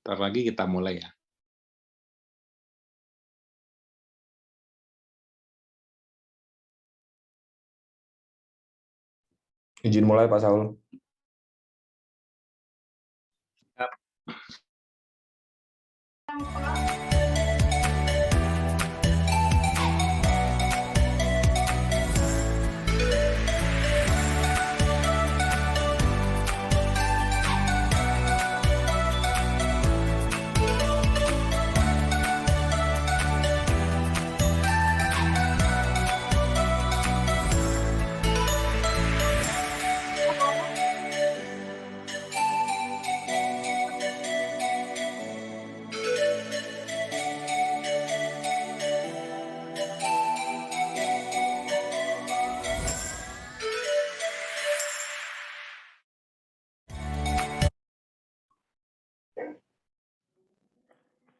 Bentar lagi kita mulai ya. Izin mulai Pak Saul.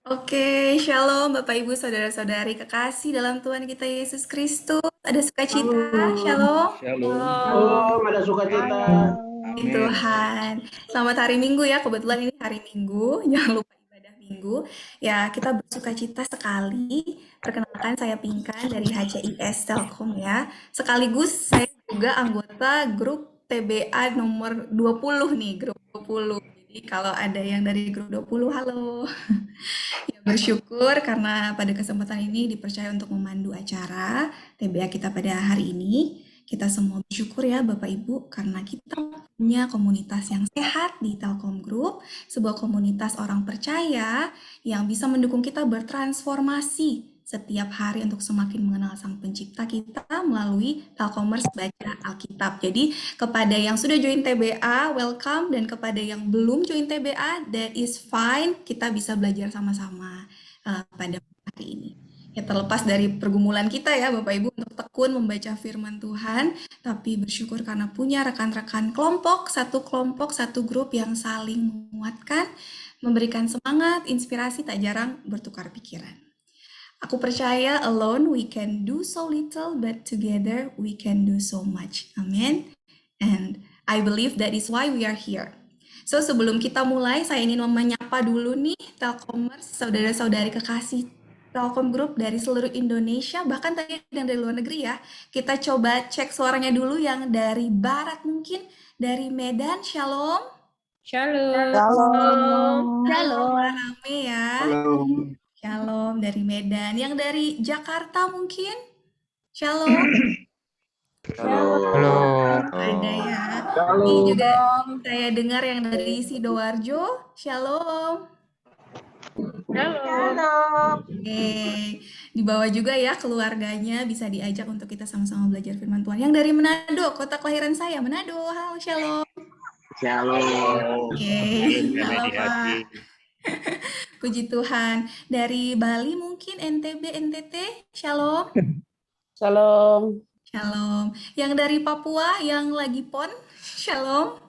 Oke, shalom Bapak Ibu Saudara-saudari kekasih dalam Tuhan kita Yesus Kristus. Ada sukacita, shalom. Shalom, ada sukacita. Puji Tuhan. Selamat hari Minggu ya, kebetulan ini hari Minggu, jangan lupa ibadah Minggu. Ya, kita bersukacita sekali. Perkenalkan saya Pinkan dari HCIS Telkom ya. Sekaligus saya juga anggota grup TBA nomor 20 nih, grup 20. Jadi kalau ada yang dari grup 20, halo. Ya, bersyukur karena pada kesempatan ini dipercaya untuk memandu acara TBA kita pada hari ini. Kita semua bersyukur ya Bapak Ibu karena kita punya komunitas yang sehat di Telkom Group, sebuah komunitas orang percaya yang bisa mendukung kita bertransformasi setiap hari untuk semakin mengenal Sang Pencipta kita melalui Telkomers Baca Alkitab. Jadi kepada yang sudah join TBA, welcome, dan kepada yang belum join TBA, that is fine, kita bisa belajar sama-sama pada hari ini. Ya, terlepas dari pergumulan kita ya Bapak Ibu untuk tekun membaca firman Tuhan, tapi bersyukur karena punya rekan-rekan kelompok, satu grup yang saling menguatkan, memberikan semangat, inspirasi, tak jarang bertukar pikiran. Aku percaya alone we can do so little, but together we can do so much. Amin. And I believe that is why we are here. So sebelum kita mulai, saya ingin menyapa dulu nih Telkomers, saudara-saudari kekasih Telkom Group dari seluruh Indonesia, bahkan tadi yang dari luar negeri ya. Kita coba cek suaranya dulu yang dari barat mungkin, dari Medan, shalom. Shalom. Shalom, rame ya. Halo. Shalom dari Medan. Yang dari Jakarta mungkin? Shalom. Halo. Ada ya. Ini juga saya dengar yang dari Sidoarjo. Shalom. Shalom. Oke. Di bawah juga ya keluarganya bisa diajak untuk kita sama-sama belajar firman Tuhan. Yang dari Manado, kota kelahiran saya, Manado. Halo, shalom. Shalom. Oke. Halo, Pak. Puji Tuhan. Dari Bali mungkin, NTB, NTT, shalom. Shalom. Shalom. Yang dari Papua yang lagi PON, shalom.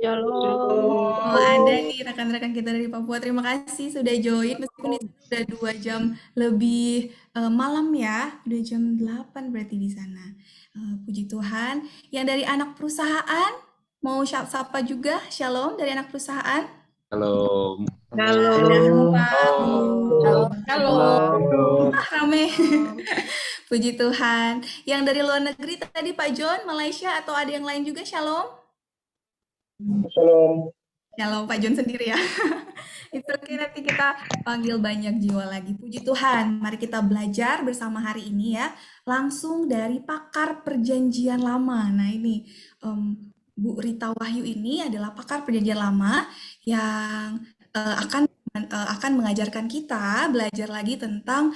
Shalom. Oh, ada nih rekan-rekan kita dari Papua. Terima kasih sudah join. Meskipun di sana udah 2 jam lebih malam ya. Udah jam 8 berarti di sana. Puji Tuhan. Yang dari anak perusahaan, mau sapa juga. Shalom dari anak perusahaan. Halo. Halo. Shalom. Rame. Puji Tuhan. Yang dari luar negeri tadi Pak John, Malaysia atau ada yang lain juga, shalom. Shalom. Shalom Pak John sendiri ya. Itu oke, nanti kita panggil banyak jiwa lagi. Puji Tuhan, mari kita belajar bersama hari ini ya. Langsung dari pakar perjanjian lama. Nah ini Bu Rita Wahyu ini adalah pakar perjanjian lama yang akan mengajarkan kita belajar lagi tentang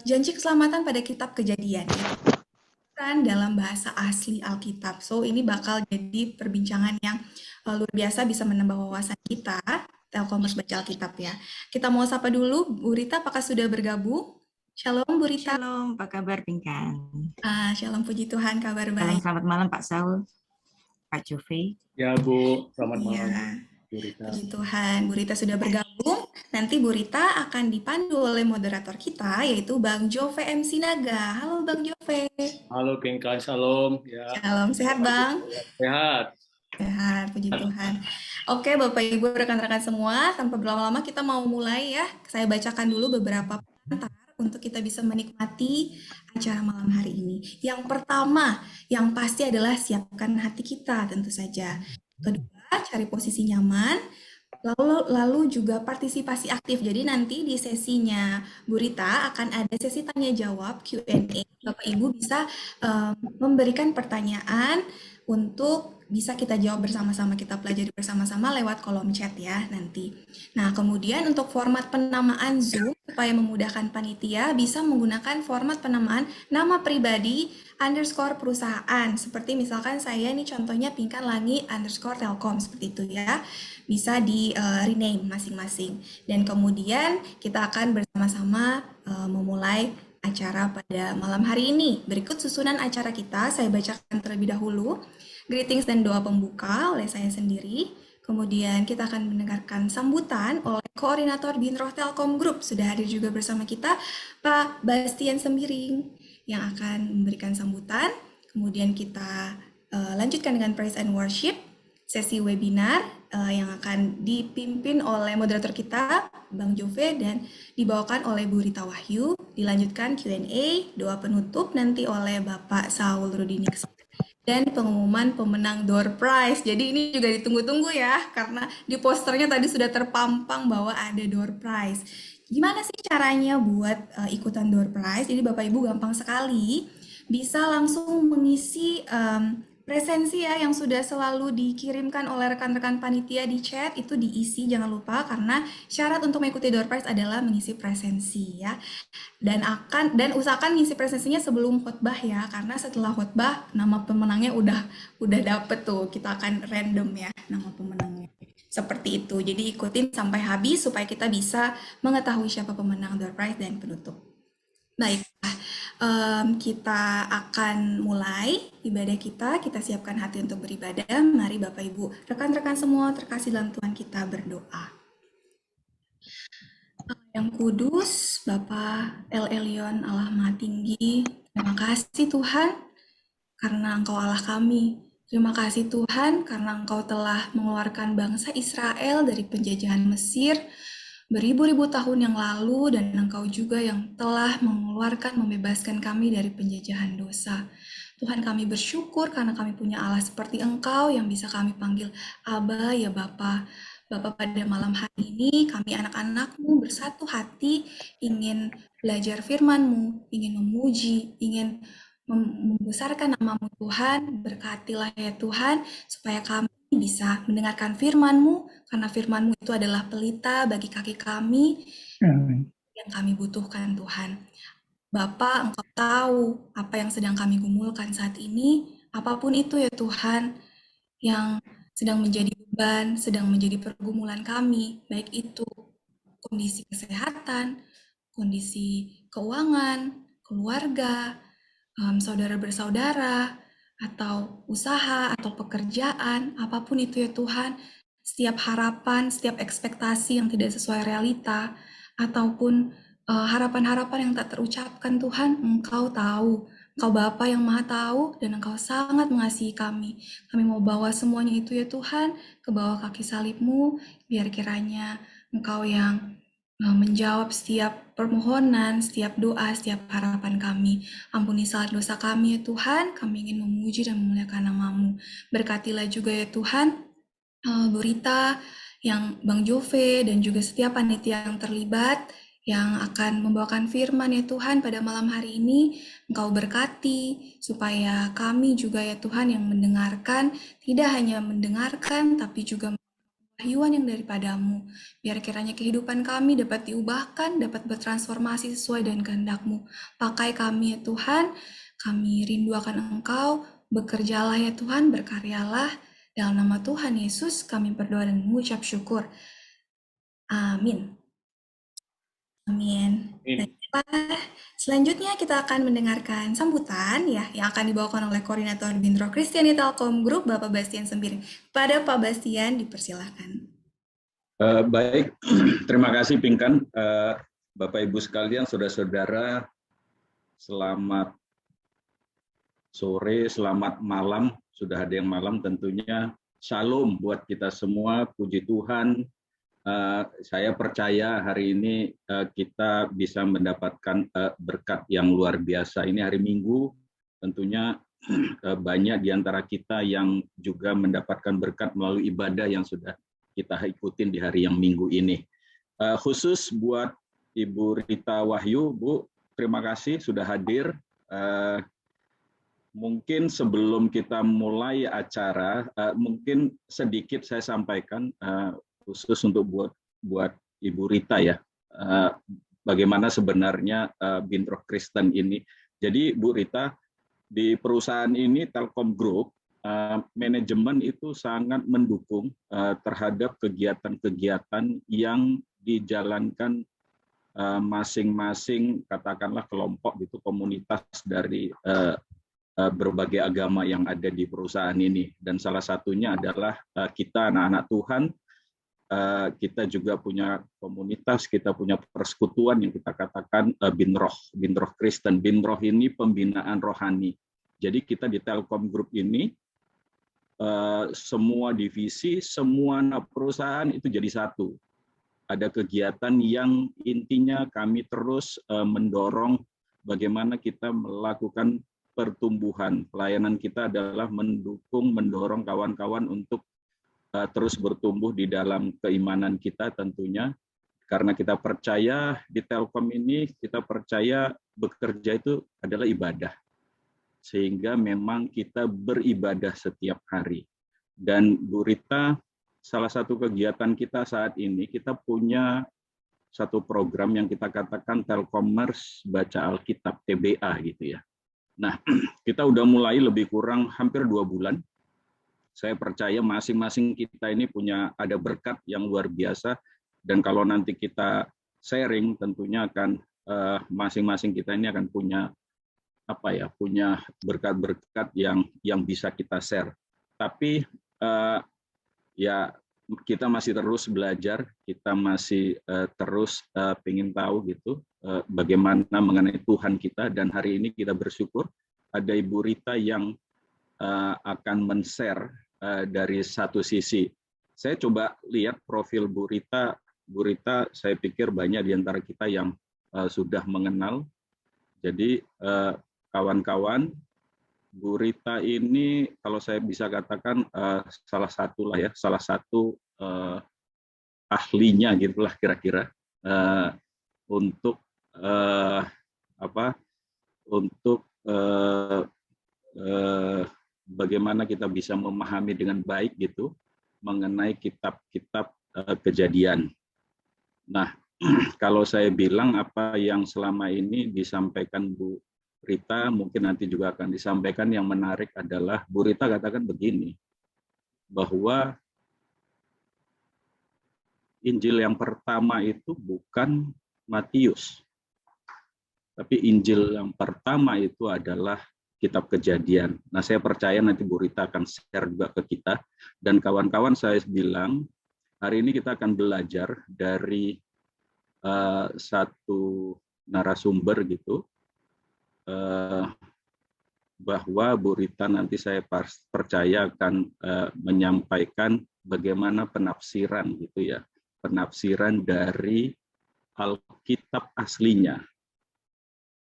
janji keselamatan pada kitab Kejadian. Dalam bahasa asli Alkitab. So ini bakal jadi perbincangan yang luar biasa, bisa menambah wawasan kita Telkomers Baca Alkitab ya. Kita mau sapa dulu Bu Rita, apakah sudah bergabung? Shalom Bu Rita. Shalom, apa kabar Pinkan? Shalom, puji Tuhan, kabar baik. Selamat malam Pak Saul, Pak Jovi. Ya Bu, selamat malam. Bu Rita. Puji Tuhan, Bu Rita sudah bergabung. Nanti Bu Rita akan dipandu oleh moderator kita, yaitu Bang Jove M. Sinaga. Halo Bang Jove. Halo Pinkan, shalom. Ya. Shalom, sehat Bang? Sehat. Sehat, puji Tuhan. Oke, Bapak Ibu, rekan-rekan semua, tanpa berlama-lama kita mau mulai ya. Saya bacakan dulu beberapa pengantar untuk kita bisa menikmati acara malam hari ini. Yang pertama, yang pasti adalah siapkan hati kita tentu saja. Kedua, cari posisi nyaman. Lalu juga partisipasi aktif. Jadi nanti di sesinya Bu Rita akan ada sesi tanya jawab Q&A. Bapak Ibu bisa memberikan pertanyaan untuk bisa kita jawab bersama-sama, kita pelajari bersama-sama lewat kolom chat ya nanti. Nah, kemudian untuk format penamaan Zoom supaya memudahkan panitia bisa menggunakan format penamaan nama pribadi _ perusahaan. Seperti misalkan saya ini contohnya Pinkan Langi _ Telkom seperti itu ya. Bisa di rename masing-masing. Dan kemudian kita akan bersama-sama memulai acara pada malam hari ini. Berikut susunan acara kita, saya bacakan terlebih dahulu. Greetings dan doa pembuka oleh saya sendiri. Kemudian kita akan mendengarkan sambutan oleh Koordinator Binroh Telkom Group. Sudah hadir juga bersama kita Pak Bastian Sembiring yang akan memberikan sambutan. Kemudian kita lanjutkan dengan Praise and Worship, sesi webinar yang akan dipimpin oleh moderator kita, Bang Jove, dan dibawakan oleh Bu Rita Wahyu. Dilanjutkan Q&A, doa penutup nanti oleh Bapak Saul Rudinik, dan pengumuman pemenang door prize. Jadi ini juga ditunggu-tunggu ya, karena di posternya tadi sudah terpampang bahwa ada door prize. Gimana sih caranya buat ikutan door prize? Jadi Bapak Ibu gampang sekali, bisa langsung mengisi presensi ya yang sudah selalu dikirimkan oleh rekan-rekan panitia di chat, itu diisi jangan lupa, karena syarat untuk mengikuti door prize adalah mengisi presensi ya. Dan usahakan ngisi presensinya sebelum khotbah ya, karena setelah khotbah nama pemenangnya udah dapet tuh, kita akan random ya nama pemenangnya. Seperti itu. Jadi ikutin sampai habis supaya kita bisa mengetahui siapa pemenang door prize dan penutup. Baiklah, kita akan mulai ibadah kita. Kita siapkan hati untuk beribadah. Mari Bapak Ibu, rekan-rekan semua terkasih dalam Tuhan, kita berdoa. Yang kudus, Bapa El Elyon, Allah Maha Tinggi, terima kasih Tuhan karena Engkau Allah kami. Terima kasih Tuhan karena Engkau telah mengeluarkan bangsa Israel dari penjajahan Mesir beribu-ribu tahun yang lalu, dan Engkau juga yang telah mengeluarkan, membebaskan kami dari penjajahan dosa. Tuhan, kami bersyukur karena kami punya Allah seperti Engkau yang bisa kami panggil Aba, ya Bapa. Bapa, pada malam hari ini kami anak-anak-Mu bersatu hati ingin belajar firman-Mu, ingin memuji, ingin membesarkan nama-Mu Tuhan. Berkatilah ya Tuhan, supaya kami bisa mendengarkan firman-Mu, karena firman-Mu itu adalah pelita bagi kaki kami yang kami butuhkan Tuhan. Bapa, Engkau tahu apa yang sedang kami gumulkan saat ini, apapun itu ya Tuhan, yang sedang menjadi beban, sedang menjadi pergumulan kami, baik itu kondisi kesehatan, kondisi keuangan, keluarga, saudara bersaudara, atau usaha, atau pekerjaan, apapun itu ya Tuhan, setiap harapan, setiap ekspektasi yang tidak sesuai realita, ataupun harapan-harapan yang tak terucapkan Tuhan, Engkau tahu. Engkau Bapa yang Maha Tahu, dan Engkau sangat mengasihi kami. Kami mau bawa semuanya itu ya Tuhan, ke bawah kaki salib-Mu, biar kiranya Engkau yang menjawab setiap permohonan, setiap doa, setiap harapan kami. Ampuni salah dosa kami ya Tuhan, kami ingin memuji dan memuliakan nama-Mu. Berkatilah juga ya Tuhan, Bu Rita, yang Bang Jove, dan juga setiap panitia yang terlibat, yang akan membawakan firman ya Tuhan pada malam hari ini. Engkau berkati, supaya kami juga ya Tuhan yang mendengarkan, tidak hanya mendengarkan, tapi juga wahyuan yang daripada-Mu. Biar kiranya kehidupan kami dapat diubahkan, dapat bertransformasi sesuai dengan kehendak-Mu. Pakai kami ya Tuhan, kami rindu akan Engkau, bekerjalah ya Tuhan, berkaryalah. Dalam nama Tuhan Yesus kami berdoa dan mengucap syukur. Amin. Amin. Baiklah, selanjutnya kita akan mendengarkan sambutan ya yang akan dibawakan oleh Koordinator Binroh Kristiani Telkom Group, Bapak Bastian Sembiring. Pada Pak Bastian, dipersilakan. Baik, terima kasih Pinkan. Bapak Ibu sekalian, saudara-saudara, selamat sore, selamat malam. Sudah ada yang malam tentunya. Shalom buat kita semua, puji Tuhan. Saya percaya hari ini kita bisa mendapatkan berkat yang luar biasa. Ini hari Minggu, tentunya banyak di antara kita yang juga mendapatkan berkat melalui ibadah yang sudah kita ikutin di hari yang Minggu ini. Khusus buat Ibu Rita Wahyu, Bu, terima kasih sudah hadir. Mungkin sebelum kita mulai acara, mungkin sedikit saya sampaikan khusus untuk buat Ibu Rita ya, bagaimana sebenarnya Bintroh Kristen ini. Jadi Bu Rita, di perusahaan ini Telkom Group, manajemen itu sangat mendukung terhadap kegiatan-kegiatan yang dijalankan masing-masing katakanlah kelompok gitu, komunitas dari berbagai agama yang ada di perusahaan ini. Dan salah satunya adalah kita anak-anak Tuhan, kita juga punya komunitas, kita punya persekutuan yang kita katakan Bintroh Kristen. Bintroh ini pembinaan rohani. Jadi kita di Telkom Group ini, semua divisi, semua perusahaan itu jadi satu. Ada kegiatan yang intinya kami terus mendorong bagaimana kita melakukan pertumbuhan. Pelayanan kita adalah mendukung, mendorong kawan-kawan untuk terus bertumbuh di dalam keimanan kita tentunya. Karena kita percaya di Telkom ini, kita percaya bekerja itu adalah ibadah. Sehingga memang kita beribadah setiap hari. Dan Bu Rita, salah satu kegiatan kita saat ini, kita punya satu program yang kita katakan Telkomers Baca Alkitab, TBA gitu ya. Nah, kita udah mulai lebih kurang hampir 2 bulan. Saya percaya masing-masing kita ini ada berkat yang luar biasa. Dan kalau nanti kita sharing, tentunya akan masing-masing kita ini akan punya punya berkat-berkat yang bisa kita share. Tapi ya kita masih terus belajar, kita masih terus pengen tahu gitu bagaimana mengenai Tuhan kita, dan hari ini kita bersyukur ada Ibu Rita yang akan men-share dari satu sisi. Saya coba lihat profil Bu Rita. Bu Rita, saya pikir banyak di antara kita yang sudah mengenal. Jadi kawan-kawan, Bu Rita ini kalau saya bisa katakan salah satu ahlinya gitulah kira-kira untuk bagaimana kita bisa memahami dengan baik gitu mengenai kitab-kitab Kejadian. Nah, kalau saya bilang apa yang selama ini disampaikan Bu Rita, mungkin nanti juga akan disampaikan, yang menarik adalah Bu Rita katakan begini, bahwa Injil yang pertama itu bukan Matius, tapi Injil yang pertama itu adalah Kitab Kejadian. Nah, saya percaya nanti Bu Rita akan share juga ke kita. Dan kawan-kawan, saya bilang, hari ini kita akan belajar dari satu narasumber gitu, bahwa Bu Rita nanti saya percaya akan menyampaikan bagaimana penafsiran gitu ya, penafsiran dari Alkitab aslinya.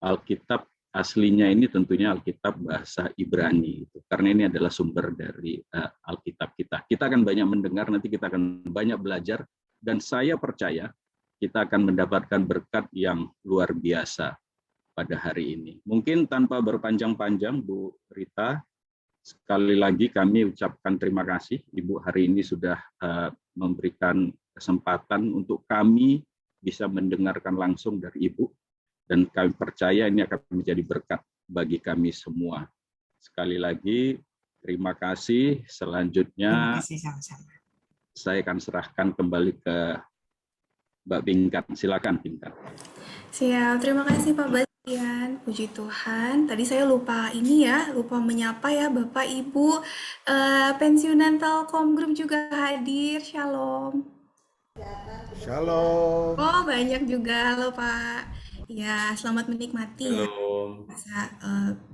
Alkitab aslinya ini tentunya Alkitab bahasa Ibrani, gitu. Karena ini adalah sumber dari Alkitab kita. Kita akan banyak mendengar, nanti kita akan banyak belajar, dan saya percaya kita akan mendapatkan berkat yang luar biasa pada hari ini. Mungkin tanpa berpanjang-panjang, Bu Rita, sekali lagi kami ucapkan terima kasih. Ibu hari ini sudah memberikan kesempatan untuk kami bisa mendengarkan langsung dari Ibu. Dan kami percaya ini akan menjadi berkat bagi kami semua. Sekali lagi, terima kasih. Selanjutnya, Terima kasih sama-sama. saya akan serahkan kembali ke Mbak Pinkan. Silakan, Pinkan. Siap, terima kasih Pak Bastian. Puji Tuhan. Tadi saya lupa menyapa ya Bapak Ibu pensiunan Telkom Group juga hadir. Shalom. Shalom. Oh, banyak juga. Halo Pak. Ya, selamat menikmati ya. Bisa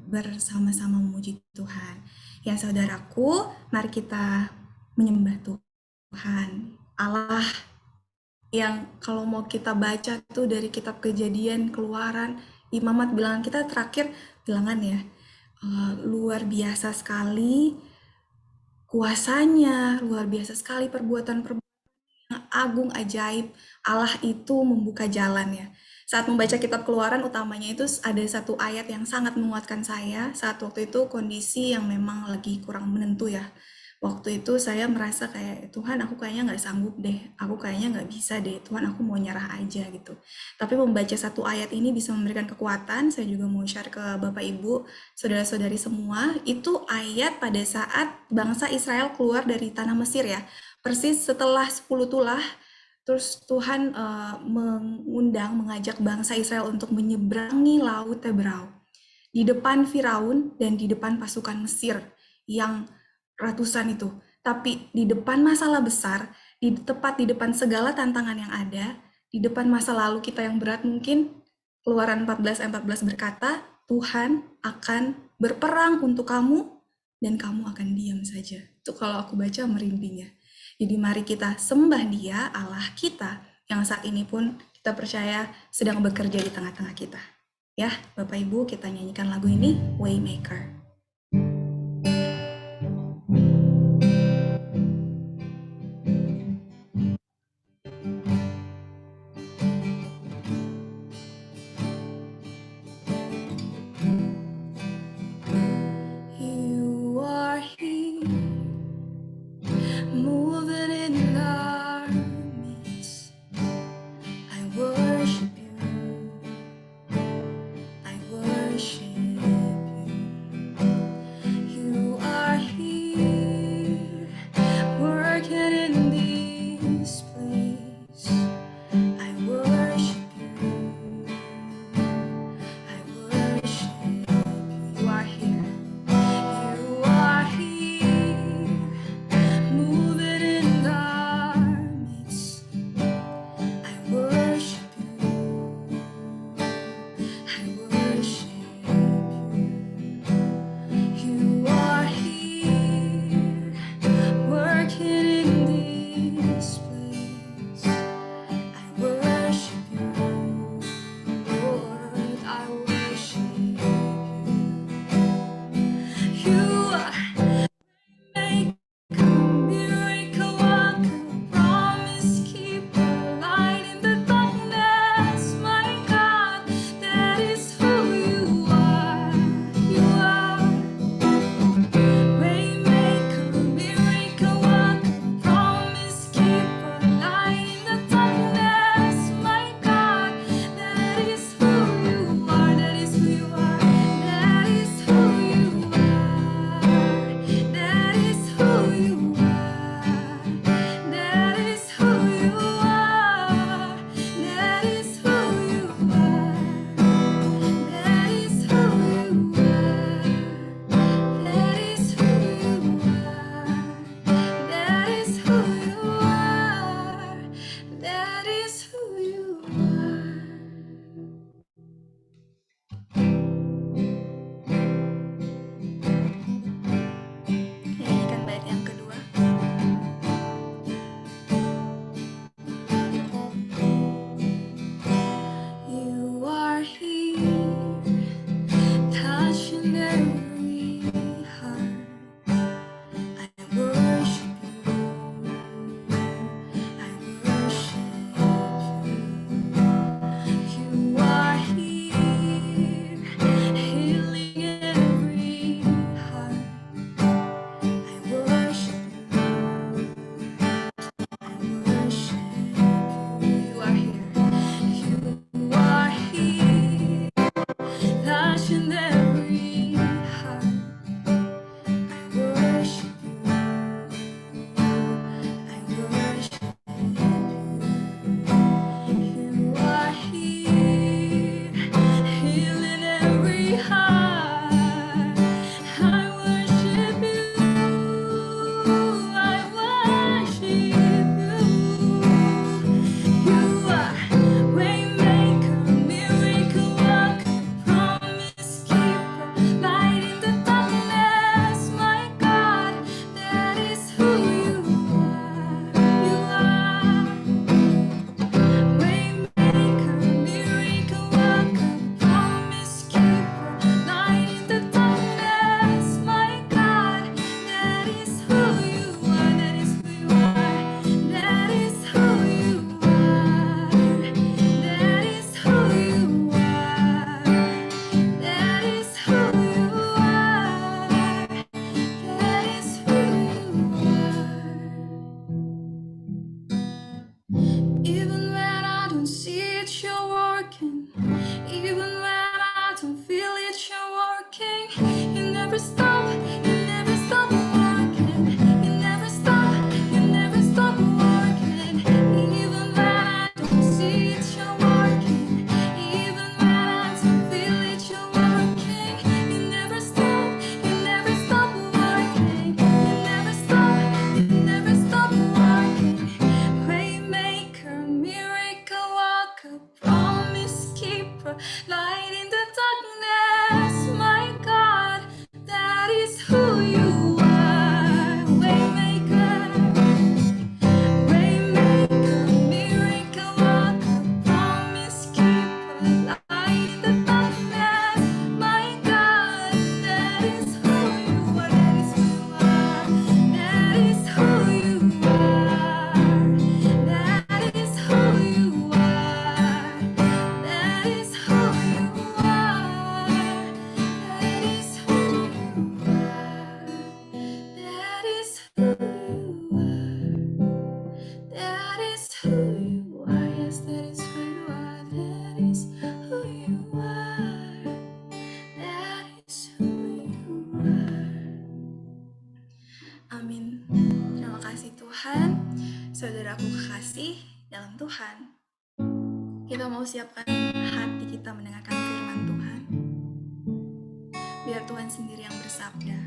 bersama-sama memuji Tuhan. Ya, saudaraku, mari kita menyembah Tuhan. Allah yang kalau mau kita baca tuh dari kitab Kejadian, Keluaran, Imamat, bilangan kita terakhir, bilangan ya, luar biasa sekali kuasanya, luar biasa sekali perbuatan-perbuatan yang agung, ajaib. Allah itu membuka jalan ya. Saat membaca kitab Keluaran, utamanya itu ada satu ayat yang sangat menguatkan saya saat waktu itu kondisi yang memang lagi kurang menentu ya. Waktu itu saya merasa kayak, Tuhan aku kayaknya nggak sanggup deh, aku kayaknya nggak bisa deh, Tuhan aku mau nyerah aja gitu. Tapi membaca satu ayat ini bisa memberikan kekuatan. Saya juga mau share ke Bapak Ibu, saudara-saudari semua, itu ayat pada saat bangsa Israel keluar dari tanah Mesir ya. Persis setelah 10 tulah, terus Tuhan mengajak bangsa Israel untuk menyeberangi Laut Teberau di depan Firaun dan di depan pasukan Mesir yang ratusan itu. Tapi di depan masalah besar, tepat di depan segala tantangan yang ada, di depan masa lalu kita yang berat mungkin, Keluaran 14:14 berkata, Tuhan akan berperang untuk kamu dan kamu akan diam saja. Itu kalau aku baca merinding ya. Jadi mari kita sembah Dia, Allah kita, yang saat ini pun kita percaya sedang bekerja di tengah-tengah kita. Ya, Bapak Ibu, kita nyanyikan lagu ini, Waymaker. You are here, moving in our midst. I worship you. I worship you. light in the darkness, my God, that is who you are. Waymaker, Waymaker, miracle worker, promise keeper, light in the darkness, my God, that is who you are. That is who you are. That is who you are. That is who you are. That is who you are. That is who you are. That is who you are. Yes, that is who you are. That is who you are. That is who you are. Amin. Terima kasih Tuhan. Saudaraku kekasih dalam Tuhan. Kita mau siapkan hati kita mendengarkan firman Tuhan. Biar Tuhan sendiri yang bersabda.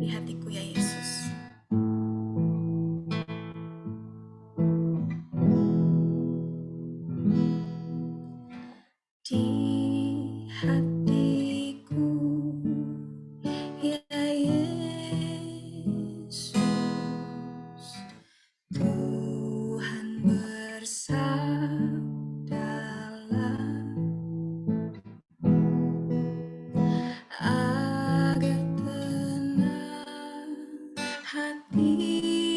Di hatiku ya Yesus. Di hatiku ya Yesus, Tuhan bersabdalah agar tenang hatiku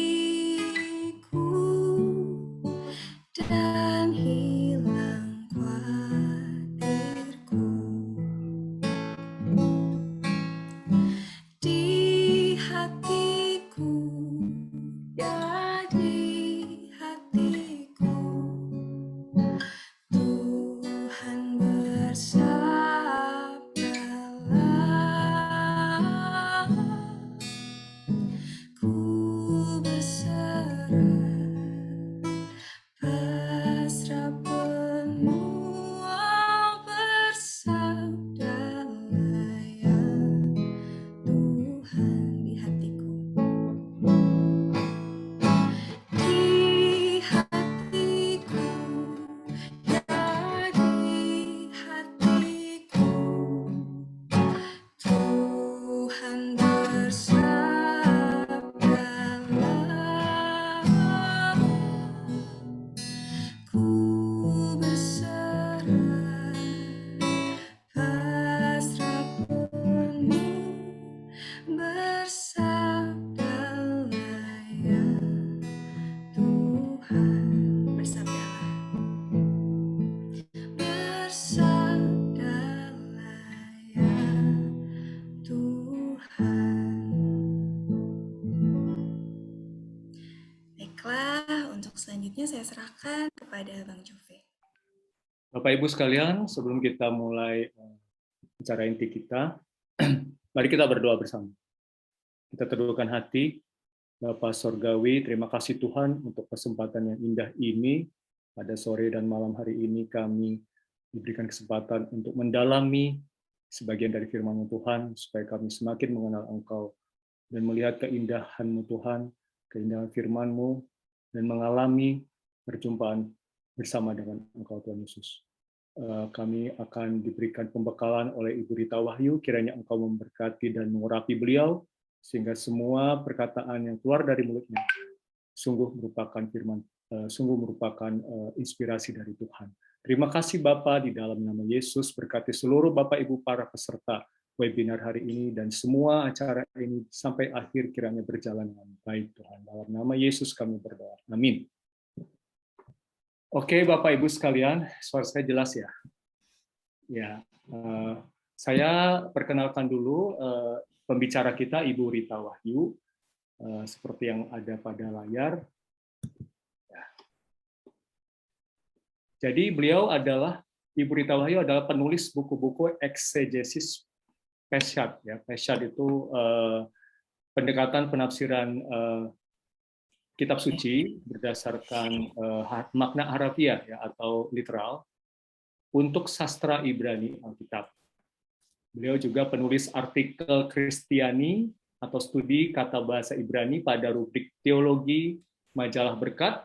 dan hilang khawatirku. Di hatiku, ya di hatiku, Tuhan bersabdalah, ku berserah, pasrah penuh, bersabdalah ya Tuhan di hatiku. Di hatiku, ya di hatiku, Tuhan bersabdalah, ku berserah, pasrah penuh, bersabdalah ya Tuhan. Bersabdalah, bersabdalah ya Tuhan. Baiklah, untuk selanjutnya saya serahkan kepada Bang Juve. Bapak Ibu sekalian, sebelum kita mulai bicara inti kita, mari kita berdoa bersama. Kita teduhkan hati. Bapa Sorgawi, terima kasih Tuhan untuk kesempatan yang indah ini. Pada sore dan malam hari ini kami diberikan kesempatan untuk mendalami sebagian dari firman Tuhan, supaya kami semakin mengenal Engkau dan melihat keindahan-Mu Tuhan, keindahan firman-Mu, dan mengalami perjumpaan bersama dengan Engkau Tuhan Yesus. Kami akan diberikan pembekalan oleh Ibu Rita Wahyu, kiranya Engkau memberkati dan mengurapi beliau, sehingga semua perkataan yang keluar dari mulutnya sungguh merupakan firman, sungguh merupakan inspirasi dari Tuhan. Terima kasih Bapa, di dalam nama Yesus, berkati seluruh Bapak Ibu para peserta webinar hari ini dan semua acara ini sampai akhir kiranya berjalan dengan baik Tuhan. Dalam nama Yesus kami berdoa. Amin. Oke Bapak Ibu sekalian, suara saya jelas ya? Ya, saya perkenalkan dulu pembicara kita, Ibu Rita Wahyu, seperti yang ada pada layar. Jadi beliau adalah, Ibu Rita Wahyu adalah penulis buku-buku eksegesis Peshat. Ya, Peshat itu pendekatan penafsiran kitab suci berdasarkan makna harafiah ya, atau literal untuk sastra Ibrani Alkitab. Beliau juga penulis artikel Kristiani atau studi kata bahasa Ibrani pada rubrik teologi majalah Berkat,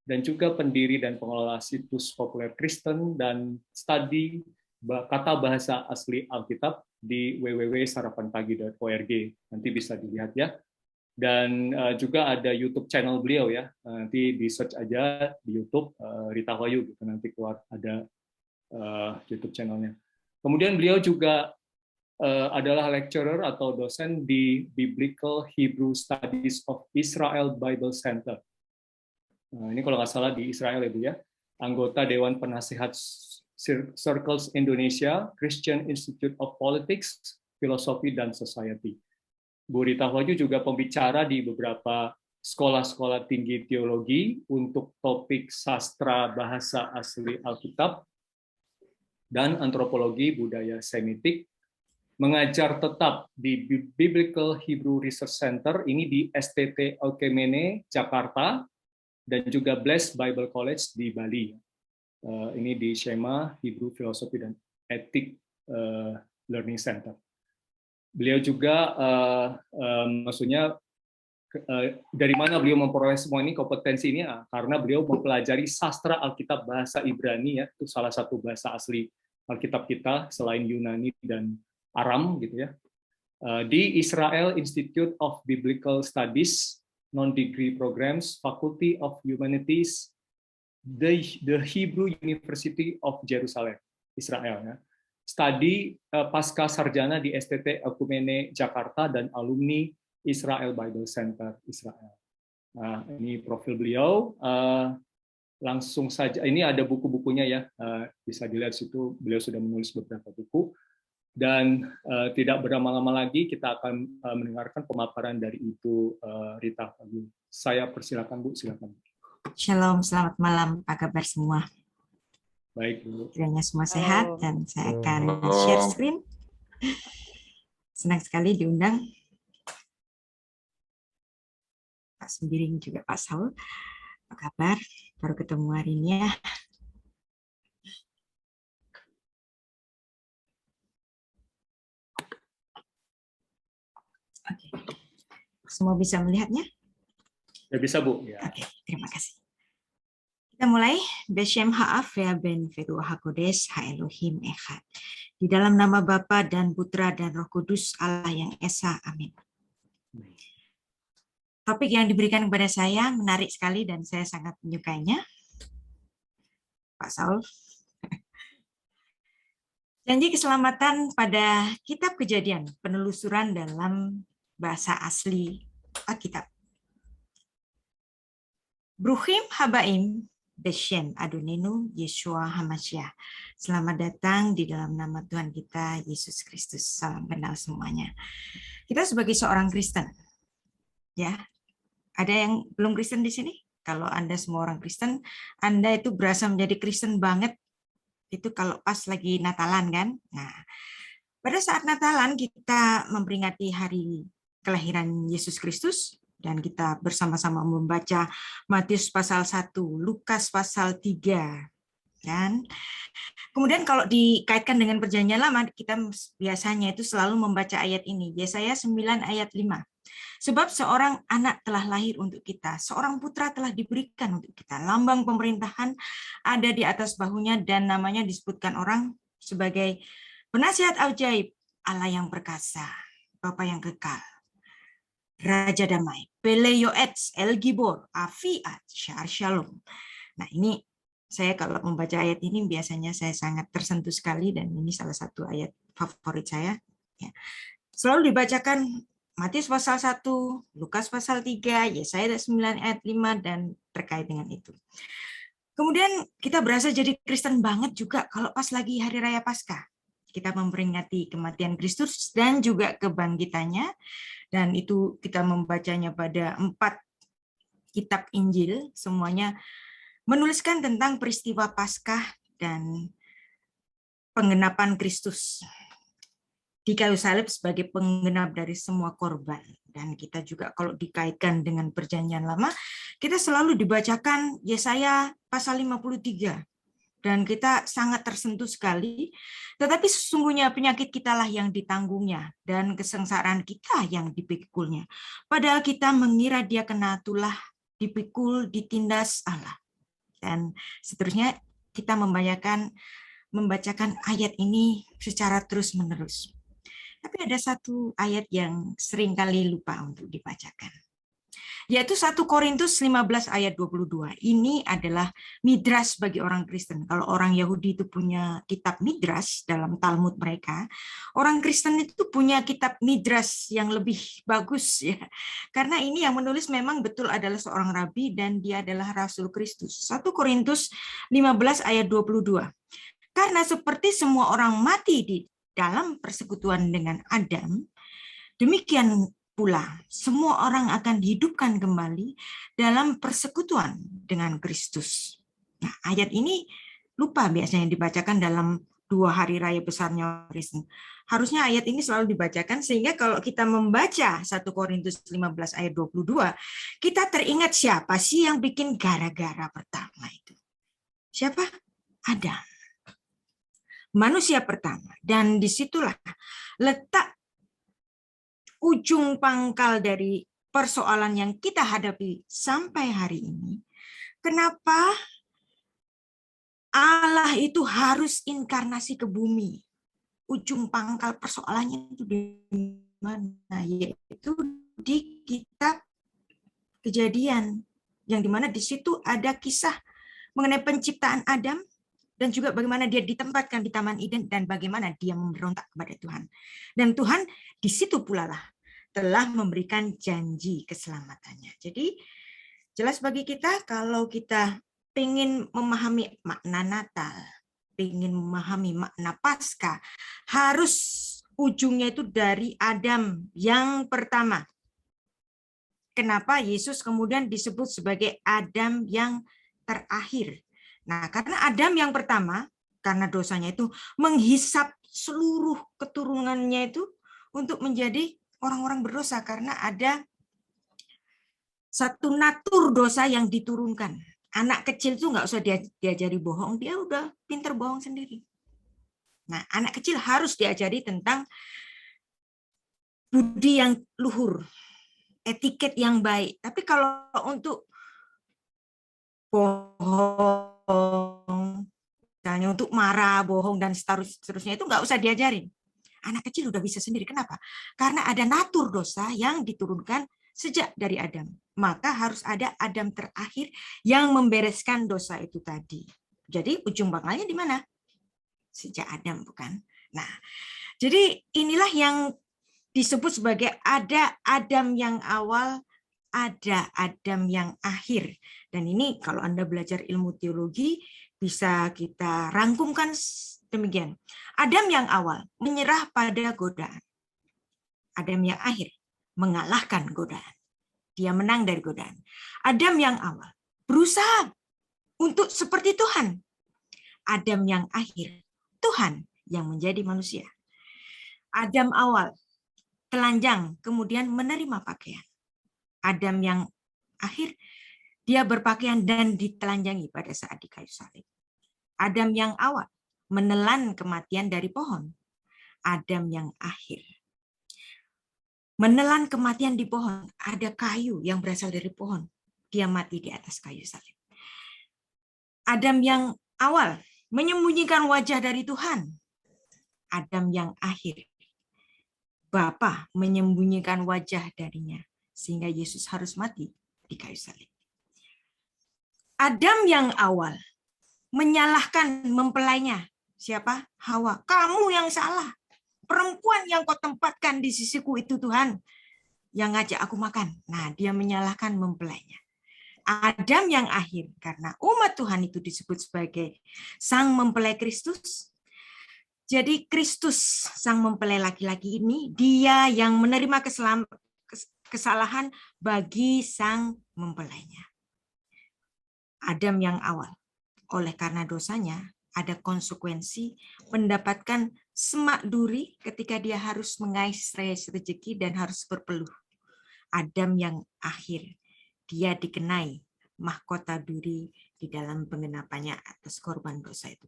dan juga pendiri dan pengelola situs populer Kristen dan studi kata bahasa asli Alkitab di www.sarapanpagi.org. Nanti bisa dilihat ya. Dan juga ada YouTube channel beliau ya. Nanti di search aja di YouTube Rita Wahyu gitu, nanti keluar ada YouTube channelnya. Kemudian beliau juga adalah lecturer atau dosen di Biblical Hebrew Studies of Israel Bible Center. Ini kalau nggak salah di Israel ya Bu ya. Anggota Dewan Penasihat Circles Indonesia, Christian Institute of Politics, Philosophy dan Society. Bu Rita Wahyu juga pembicara di beberapa sekolah-sekolah tinggi teologi untuk topik sastra bahasa asli Alkitab dan antropologi budaya Semitik, mengajar tetap di Biblical Hebrew Research Center, ini di STT Alkemene, Jakarta, dan juga Blessed Bible College di Bali. Ini di Shema Hebrew Philosophy dan Ethic Learning Center. Beliau juga, maksudnya dari mana beliau memperoleh semua ini kompetensi ini? Karena beliau mempelajari sastra Alkitab bahasa Ibrani ya, itu salah satu bahasa asli Alkitab kita selain Yunani dan Aram gitu ya. Di Israel Institute of Biblical Studies, non-degree programs, Faculty of Humanities, the Hebrew University of Jerusalem, Israel ya. Studi pasca sarjana di STT Alkemene Jakarta dan alumni Israel Bible Center Israel. Nah, ini profil beliau. Langsung saja, ini ada buku-bukunya ya, bisa dilihat situ. Beliau sudah menulis beberapa buku. Dan tidak berlama-lama lagi kita akan mendengarkan pemaparan dari Ibu Rita Wahyu. Saya persilakan Bu, silakan. Shalom, selamat malam. Apa kabar semua? Baik, Bu. Kiranya semua sehat dan saya akan share screen. Senang sekali diundang Pak Sembiring juga Pak Saul. Apa kabar? Baru ketemu hari ini ya. Oke. Semua bisa melihatnya? Ya bisa Bu. Ya. Oke, terima kasih. Kita mulai. Beshem ha'af ya ben veru hakodes ha'elohim echad. Di dalam nama Bapa dan Putra dan Roh Kudus Allah yang Esa. Amin. Topik yang diberikan kepada saya menarik sekali dan saya sangat menyukainya. Pak Saul. Janji keselamatan pada Kitab Kejadian, penelusuran dalam bahasa asli Alkitab. Bruchim habaim Beshem Adonenu Yeshua Hamashiach. Selamat datang di dalam nama Tuhan kita Yesus Kristus. Salam kenal semuanya. Kita sebagai seorang Kristen, ya, ada yang belum Kristen di sini? Kalau Anda semua orang Kristen, Anda itu berasa menjadi Kristen banget. Itu kalau pas lagi Natalan kan. Nah, pada saat Natalan kita memperingati hari kelahiran Yesus Kristus. Dan kita bersama-sama membaca Matius pasal 1, Lukas pasal 3. Kan? Kemudian kalau dikaitkan dengan Perjanjian Lama, kita biasanya itu selalu membaca ayat ini, Yesaya 9 ayat 5. Sebab seorang anak telah lahir untuk kita, seorang putra telah diberikan untuk kita. Lambang pemerintahan ada di atas bahunya dan namanya disebutkan orang sebagai penasihat ajaib, Allah yang perkasa, Bapa yang kekal, Raja Damai, Peleyoetz, El Gibor, Afiat, Syar Shalom. Nah ini saya kalau membaca ayat ini biasanya saya sangat tersentuh sekali dan ini salah satu ayat favorit saya. Ya. Selalu dibacakan Matius pasal 1, Lukas pasal 3, Yesaya 9 ayat 5 dan terkait dengan itu. Kemudian kita berasa jadi Kristen banget juga kalau pas lagi Hari Raya Paskah. Kita memperingati kematian Kristus dan juga kebangkitannya. Dan itu kita membacanya pada 4 kitab Injil, semuanya menuliskan tentang peristiwa Paskah dan penggenapan Kristus di kayu salib sebagai penggenap dari semua korban. Dan kita juga kalau dikaitkan dengan Perjanjian Lama, kita selalu dibacakan Yesaya pasal 53. Dan kita sangat tersentuh sekali, tetapi sesungguhnya penyakit kitalah yang ditanggungnya, dan kesengsaraan kita yang dipikulnya. Padahal kita mengira dia kena tulah, dipikul, ditindas Allah. Dan seterusnya kita membacakan ayat ini secara terus-menerus. Tapi ada satu ayat yang seringkali lupa untuk dibacakan, yaitu 1 Korintus 15 ayat 22. Ini adalah Midras bagi orang Kristen. Kalau orang Yahudi itu punya kitab Midras dalam Talmud mereka, orang Kristen itu punya kitab Midras yang lebih bagus ya. Karena ini yang menulis memang betul adalah seorang rabi dan dia adalah Rasul Kristus. 1 Korintus 15 ayat 22. Karena seperti semua orang mati di dalam persekutuan dengan Adam, demikian pula semua orang akan dihidupkan kembali dalam persekutuan dengan Kristus. Nah, ayat ini lupa biasanya dibacakan dalam 2 hari raya besarnya Kristen. Harusnya ayat ini selalu dibacakan sehingga kalau kita membaca 1 Korintus 15 ayat 22, kita teringat siapa sih yang bikin gara-gara pertama itu. Siapa? Adam. Manusia pertama. Dan disitulah letak ujung pangkal dari persoalan yang kita hadapi sampai hari ini. Kenapa Allah itu harus inkarnasi ke bumi? Ujung pangkal persoalannya itu di mana? Yaitu di kitab Kejadian, yang dimana di situ ada kisah mengenai penciptaan Adam dan juga bagaimana dia ditempatkan di Taman Eden dan bagaimana dia memberontak kepada Tuhan. Dan Tuhan di situ pula lah telah memberikan janji keselamatannya. Jadi jelas bagi kita kalau kita ingin memahami makna Natal, ingin memahami makna Paskah, harus ujungnya itu dari Adam yang pertama. Kenapa Yesus kemudian disebut sebagai Adam yang terakhir? Nah, karena Adam yang pertama, karena dosanya itu menghisap seluruh keturunannya itu untuk menjadi orang-orang berdosa, karena ada satu natur dosa yang diturunkan. Anak kecil itu nggak usah diajari bohong, dia udah pinter bohong sendiri. Nah, anak kecil harus diajari tentang budi yang luhur, etiket yang baik. Tapi kalau untuk bohong, misalnya untuk marah, bohong, dan seterusnya itu nggak usah diajarin. Anak kecil udah bisa sendiri. Kenapa? Karena ada natur dosa yang diturunkan sejak dari Adam. Maka harus ada Adam terakhir yang membereskan dosa itu tadi. Jadi ujung pangkalnya di mana? Sejak Adam, bukan? Nah, jadi inilah yang disebut sebagai ada Adam yang awal, ada Adam yang akhir. Dan ini kalau Anda belajar ilmu teologi bisa kita rangkumkan demikian. Adam yang awal menyerah pada godaan. Adam yang akhir mengalahkan godaan. Dia menang dari godaan. Adam yang awal berusaha untuk seperti Tuhan. Adam yang akhir Tuhan yang menjadi manusia. Adam awal telanjang kemudian menerima pakaian. Adam yang akhir dia berpakaian dan ditelanjangi pada saat di kayu salib. Adam yang awal menelan kematian dari pohon. Adam yang akhir menelan kematian di pohon. Ada kayu yang berasal dari pohon. Dia mati di atas kayu salib. Adam yang awal menyembunyikan wajah dari Tuhan. Adam yang akhir Bapa menyembunyikan wajah darinya sehingga Yesus harus mati di kayu salib. Adam yang awal menyalahkan mempelainya. Siapa? Hawa. Kamu yang salah. Perempuan yang kau tempatkan di sisiku itu Tuhan yang ngajak aku makan. Nah, dia menyalahkan mempelainya. Adam yang akhir, karena umat Tuhan itu disebut sebagai sang mempelai Kristus. Jadi Kristus, sang mempelai laki-laki ini, dia yang menerima kesalahan bagi sang mempelainya. Adam yang awal, oleh karena dosanya, ada konsekuensi mendapatkan semak duri ketika dia harus mengais rezeki dan harus berpeluh. Adam yang akhir, dia dikenai mahkota duri di dalam penggenapannya atas korban dosa itu.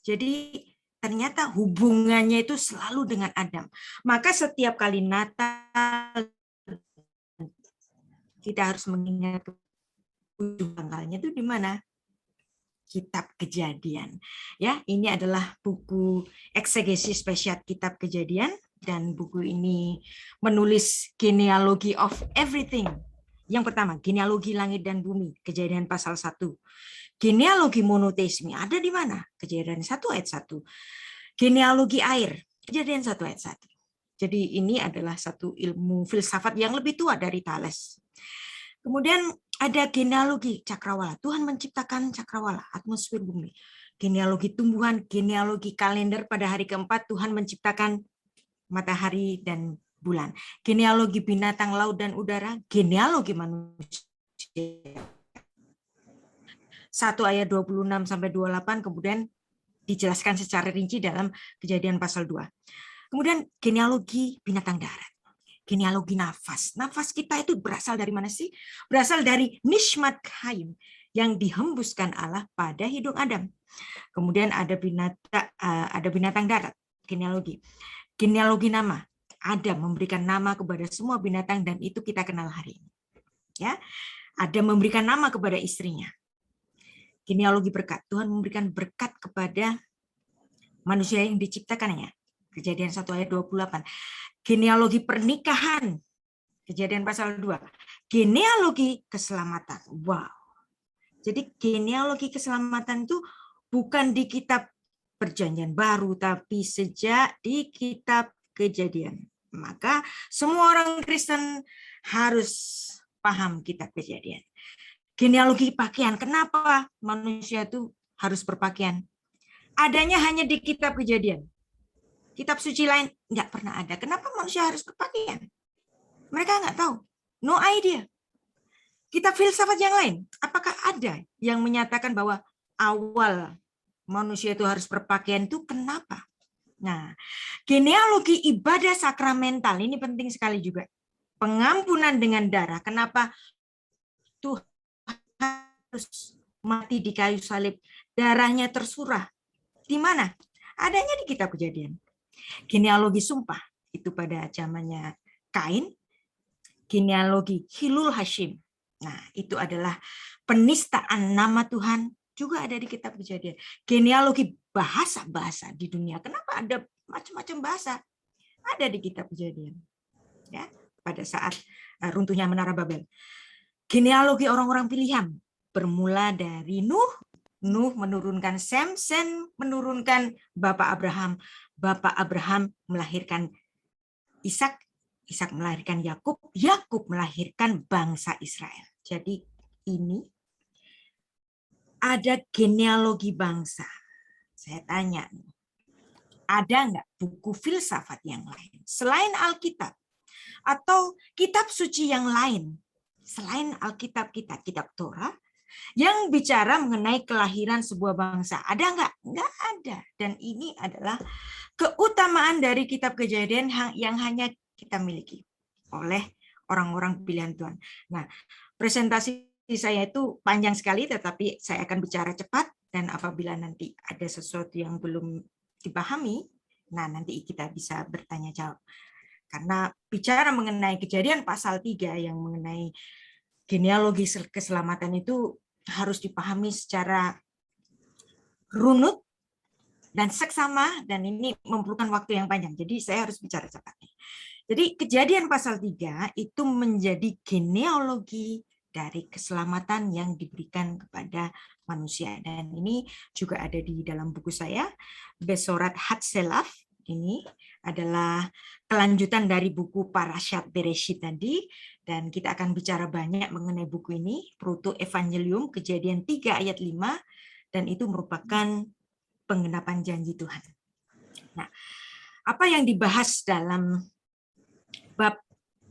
Jadi ternyata hubungannya itu selalu dengan Adam. Maka setiap kali Natal kita harus mengingat ujung pangkalnya itu di mana? Kitab Kejadian. Ya, ini adalah buku eksegesis spesial Kitab Kejadian, dan buku ini menulis genealogy of everything. Yang pertama, genealogi langit dan bumi, Kejadian pasal 1. Genealogi monoteisme ada di mana? Kejadian 1 ayat 1. Genealogi air, Kejadian 1 ayat 1. Jadi ini adalah satu ilmu filsafat yang lebih tua dari Thales. Kemudian ada genealogi cakrawala. Tuhan menciptakan cakrawala, atmosfer bumi. Genealogi tumbuhan, genealogi kalender, pada hari keempat Tuhan menciptakan matahari dan bulan. Genealogi binatang laut dan udara, genealogi manusia. 1 ayat 26 sampai 28 kemudian dijelaskan secara rinci dalam Kejadian pasal 2. Kemudian genealogi binatang darat. Genealogi nafas. Nafas kita itu berasal dari mana sih? Berasal dari nishmat chaim yang dihembuskan Allah pada hidung Adam. Kemudian ada binatang darat, genealogi. Genealogi nama. Adam memberikan nama kepada semua binatang dan itu kita kenal hari ini. Ya. Adam memberikan nama kepada istrinya. Genealogi berkat. Tuhan memberikan berkat kepada manusia yang diciptakannya. Kejadian 1 ayat 28. Genealogi pernikahan. Kejadian pasal 2. Genealogi keselamatan. Wow. Jadi genealogi keselamatan itu bukan di kitab Perjanjian Baru, tapi sejak di kitab Kejadian. Maka semua orang Kristen harus paham kitab Kejadian. Genealogi pakaian. Kenapa manusia itu harus berpakaian? Adanya hanya di kitab Kejadian. Kitab suci lain nggak pernah ada. Kenapa manusia harus berpakaian? Mereka nggak tahu. No idea. Kitab filsafat yang lain, apakah ada yang menyatakan bahwa awal manusia itu harus berpakaian itu kenapa? Nah, genealogi ibadah sakramental ini penting sekali juga. Pengampunan dengan darah. Kenapa Tuhan harus mati di kayu salib? Darahnya tersurah. Di mana? Adanya di kitab Kejadian. Genealogi sumpah itu pada zamannya Kain. Genealogi Hilul Hashim. Nah, itu adalah penistaan nama Tuhan juga ada di kitab Kejadian. Genealogi bahasa-bahasa di dunia. Kenapa ada macam-macam bahasa? Ada di kitab Kejadian. Ya, pada saat runtuhnya Menara Babel. Genealogi orang-orang pilihan bermula dari Nuh. Nuh menurunkan Sem, Sem menurunkan Bapak Abraham. Bapak Abraham melahirkan Ishak, Ishak melahirkan Yakub, Yakub melahirkan bangsa Israel. Jadi ini ada genealogi bangsa. Saya tanya, ada nggak buku filsafat yang lain selain Alkitab atau kitab suci yang lain selain Alkitab kita, kitab Torah, yang bicara mengenai kelahiran sebuah bangsa? Ada nggak? Nggak ada. Dan ini adalah keutamaan dari kitab Kejadian yang hanya kita miliki oleh orang-orang pilihan Tuhan. Nah, presentasi saya itu panjang sekali, tetapi saya akan bicara cepat, dan apabila nanti ada sesuatu yang belum dipahami, nah nanti kita bisa bertanya jawab. Karena bicara mengenai Kejadian pasal 3 yang mengenai genealogi keselamatan itu harus dipahami secara runut dan seksama, dan ini memerlukan waktu yang panjang. Jadi saya harus bicara cepat. Jadi Kejadian pasal 3 itu menjadi genealogi dari keselamatan yang diberikan kepada manusia. Dan ini juga ada di dalam buku saya, Besorat Hatselaf. Ini adalah kelanjutan dari buku Parashat Bereshit tadi, dan kita akan bicara banyak mengenai buku ini, Proto Evangelium, Kejadian 3 ayat 5, dan itu merupakan penggenapan janji Tuhan. Nah, apa yang dibahas dalam bab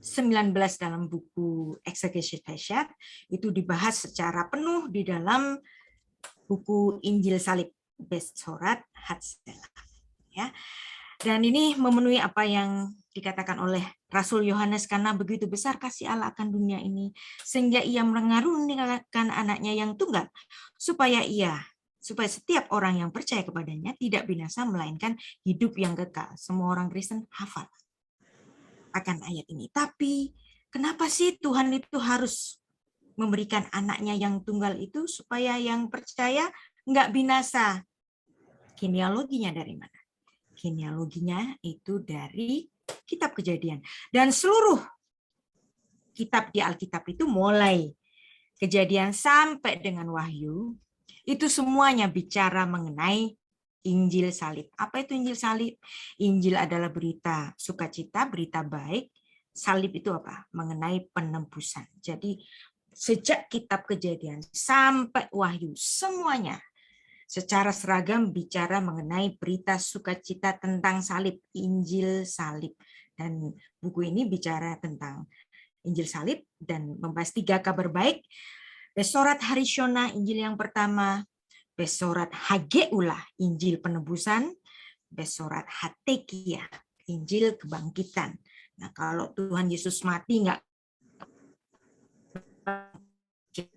19 dalam buku Eksegesis Peshat itu dibahas secara penuh di dalam buku Injil Salib, Besorat Hatselaf. Ya. Dan ini memenuhi apa yang dikatakan oleh Rasul Yohanes, karena begitu besar kasih Allah akan dunia ini sehingga ia mengaruniakan anaknya yang tunggal supaya setiap orang yang percaya kepadanya tidak binasa melainkan hidup yang kekal. Semua orang Kristen hafal akan ayat ini. Tapi kenapa sih Tuhan itu harus memberikan anaknya yang tunggal itu supaya yang percaya nggak binasa. Genealoginya dari mana? Genealoginya itu dari kitab Kejadian. Dan seluruh kitab di Alkitab itu mulai Kejadian sampai dengan Wahyu, itu semuanya bicara mengenai Injil salib. Apa itu Injil salib? Injil adalah berita sukacita, berita baik. Salib itu apa? Mengenai penebusan. Jadi sejak kitab Kejadian sampai Wahyu, semuanya secara seragam bicara mengenai berita sukacita tentang salib, Injil salib. Dan buku ini bicara tentang Injil salib dan membahas 3 kabar baik. Besorat Harishona, Injil yang pertama. Besorat Hageula, Injil penebusan. Besorat Hatekia, Injil kebangkitan. Nah, kalau Tuhan Yesus mati nggak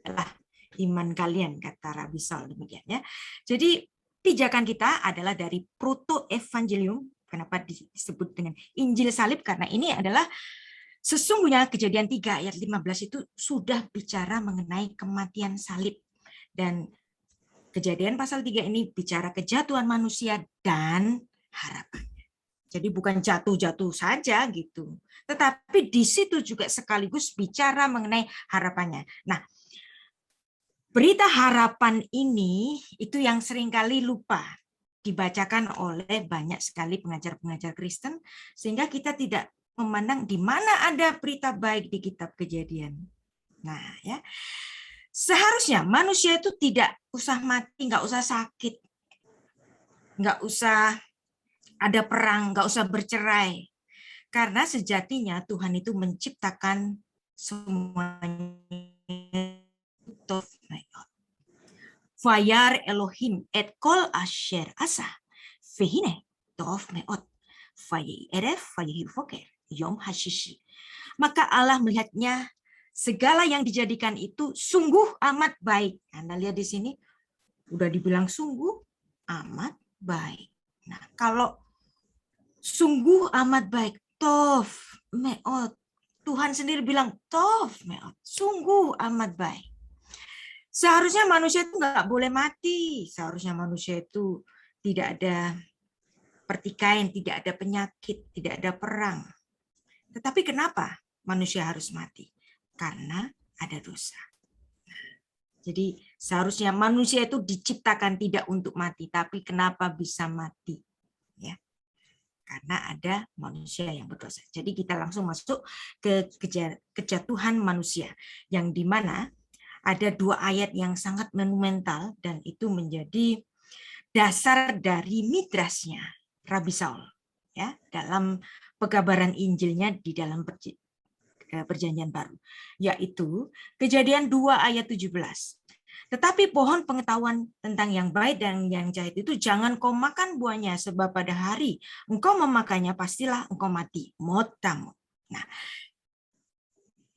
adalah iman kalian, kata Rabi Saul demikian ya. Jadi pijakan kita adalah dari proto evangelium. Kenapa disebut dengan Injil salib? Karena ini adalah sesungguhnya Kejadian 3 ayat 15 itu sudah bicara mengenai kematian salib. Dan Kejadian pasal 3 ini bicara kejatuhan manusia dan harapannya. Jadi bukan jatuh-jatuh saja gitu. Tetapi di situ juga sekaligus bicara mengenai harapannya. Nah, berita harapan ini itu yang seringkali lupa dibacakan oleh banyak sekali pengajar-pengajar Kristen, sehingga kita tidak memandang di mana ada berita baik di kitab Kejadian. Nah, ya. Seharusnya manusia itu tidak usah mati, nggak usah sakit, nggak usah ada perang, nggak usah bercerai. Karena sejatinya Tuhan itu menciptakan semuanya. Vayar Elohim et kol asher asa vehine tov meot vayi eref vayi foker yom hashishi. Maka Allah melihatnya segala yang dijadikan itu sungguh amat baik. Anda lihat di sini udah dibilang sungguh amat baik. Nah, kalau sungguh amat baik, tov meot, Tuhan sendiri bilang tov meot, sungguh amat baik. Seharusnya manusia itu nggak boleh mati. Seharusnya manusia itu tidak ada pertikaian, tidak ada penyakit, tidak ada perang. Tetapi kenapa manusia harus mati? Karena ada dosa. Jadi seharusnya manusia itu diciptakan tidak untuk mati, tapi kenapa bisa mati? Ya, karena ada manusia yang berdosa. Jadi kita langsung masuk ke kejatuhan manusia, yang dimana ada 2 ayat yang sangat monumental dan itu menjadi dasar dari midrasnya Rabi Saul ya dalam pegabaran Injilnya di dalam Perjanjian Baru, yaitu Kejadian 2 ayat 17. Tetapi pohon pengetahuan tentang yang baik dan yang jahat itu jangan kau makan buahnya, sebab pada hari engkau memakannya pastilah engkau mati, motamu. Nah,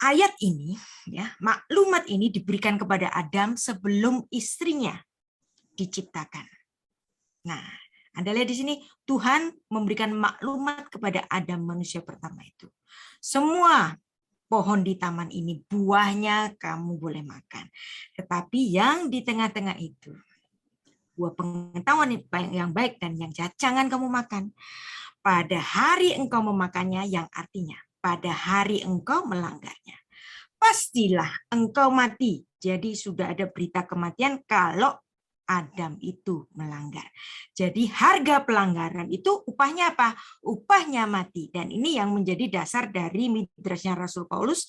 ayat ini, ya, maklumat ini diberikan kepada Adam sebelum istrinya diciptakan. Nah, Anda lihat di sini, Tuhan memberikan maklumat kepada Adam, manusia pertama itu. Semua pohon di taman ini, buahnya kamu boleh makan. Tetapi yang di tengah-tengah itu, buah pengetahuan yang baik dan yang jahat, jangan kamu makan. Pada hari engkau memakannya, yang artinya, pada hari engkau melanggarnya, pastilah engkau mati. Jadi sudah ada berita kematian kalau Adam itu melanggar. Jadi harga pelanggaran itu upahnya apa? Upahnya mati. Dan ini yang menjadi dasar dari midrasnya Rasul Paulus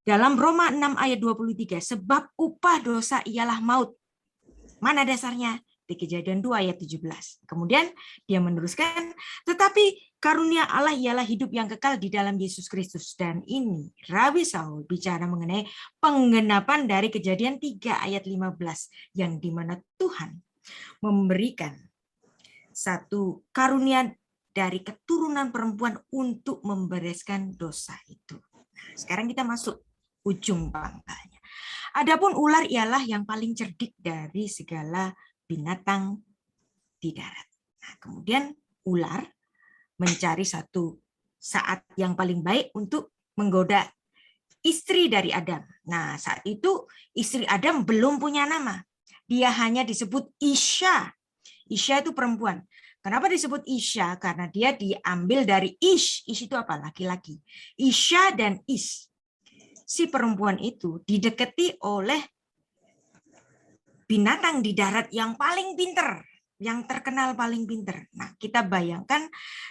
dalam Roma 6 ayat 23. Sebab upah dosa ialah maut. Mana dasarnya? Di Kejadian 2 ayat 17. Kemudian dia meneruskan, tetapi karunia Allah ialah hidup yang kekal di dalam Yesus Kristus. Dan ini Rabi Saul bicara mengenai penggenapan dari Kejadian 3 ayat 15, yang dimana Tuhan memberikan satu karunia dari keturunan perempuan untuk membereskan dosa itu. Nah, sekarang kita masuk ujung pangkalnya. Adapun ular ialah yang paling cerdik dari segala binatang di darat. Nah, kemudian ular mencari satu saat yang paling baik untuk menggoda istri dari Adam. Nah, saat itu istri Adam belum punya nama. dia hanya disebut Isya. Isya itu perempuan. Kenapa disebut Isya? Karena dia diambil dari Ish. Ish itu apa? Laki-laki. Isya dan Ish. Si perempuan itu didekati oleh binatang di darat yang paling pinter, yang terkenal paling pinter. Nah, kita bayangkan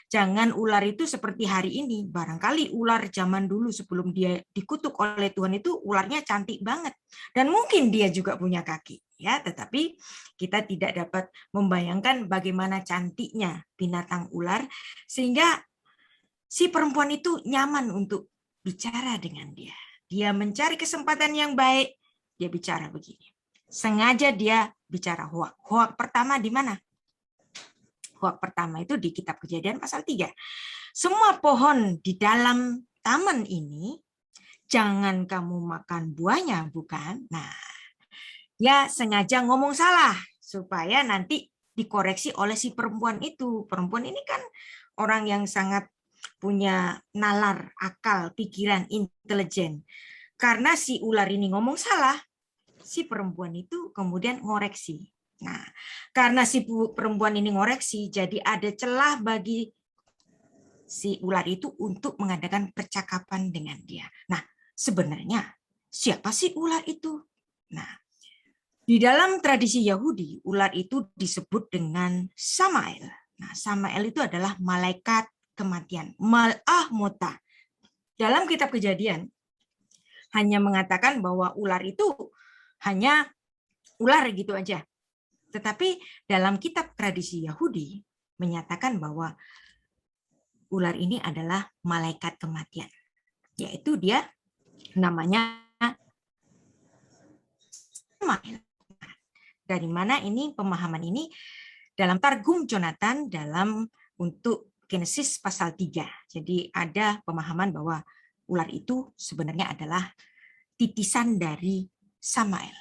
jangan ular itu seperti hari ini. Barangkali ular zaman dulu sebelum dia dikutuk oleh Tuhan itu ularnya cantik banget. Dan mungkin dia juga punya kaki. Ya, tetapi kita tidak dapat membayangkan bagaimana cantiknya binatang ular sehingga si perempuan itu nyaman untuk bicara dengan dia. Dia mencari kesempatan yang baik, dia bicara begini. Sengaja dia bicara hoak. Hoak pertama di mana? Hoak pertama itu di kitab Kejadian pasal 3. Semua pohon di dalam taman ini jangan kamu makan buahnya, bukan? Nah, ya sengaja ngomong salah supaya nanti dikoreksi oleh si perempuan itu. Perempuan ini kan orang yang sangat punya nalar, akal, pikiran, intelijen. Karena si ular ini ngomong salah, si perempuan itu kemudian ngoreksi. Nah, karena si perempuan ini ngoreksi, jadi ada celah bagi si ular itu untuk mengadakan percakapan dengan dia. Nah, sebenarnya siapa sih ular itu? Nah, di dalam tradisi Yahudi, ular itu disebut dengan Samael. Nah, Samael itu adalah malaikat kematian, Mal'ah Mota. Dalam kitab Kejadian hanya mengatakan bahwa ular itu hanya ular gitu aja. Tetapi dalam kitab tradisi Yahudi menyatakan bahwa ular ini adalah malaikat kematian. Yaitu dia namanya Samael. Dari mana ini pemahaman ini? Dalam Targum Jonathan dalam untuk Genesis pasal 3. Jadi ada pemahaman bahwa ular itu sebenarnya adalah titisan dari Samael,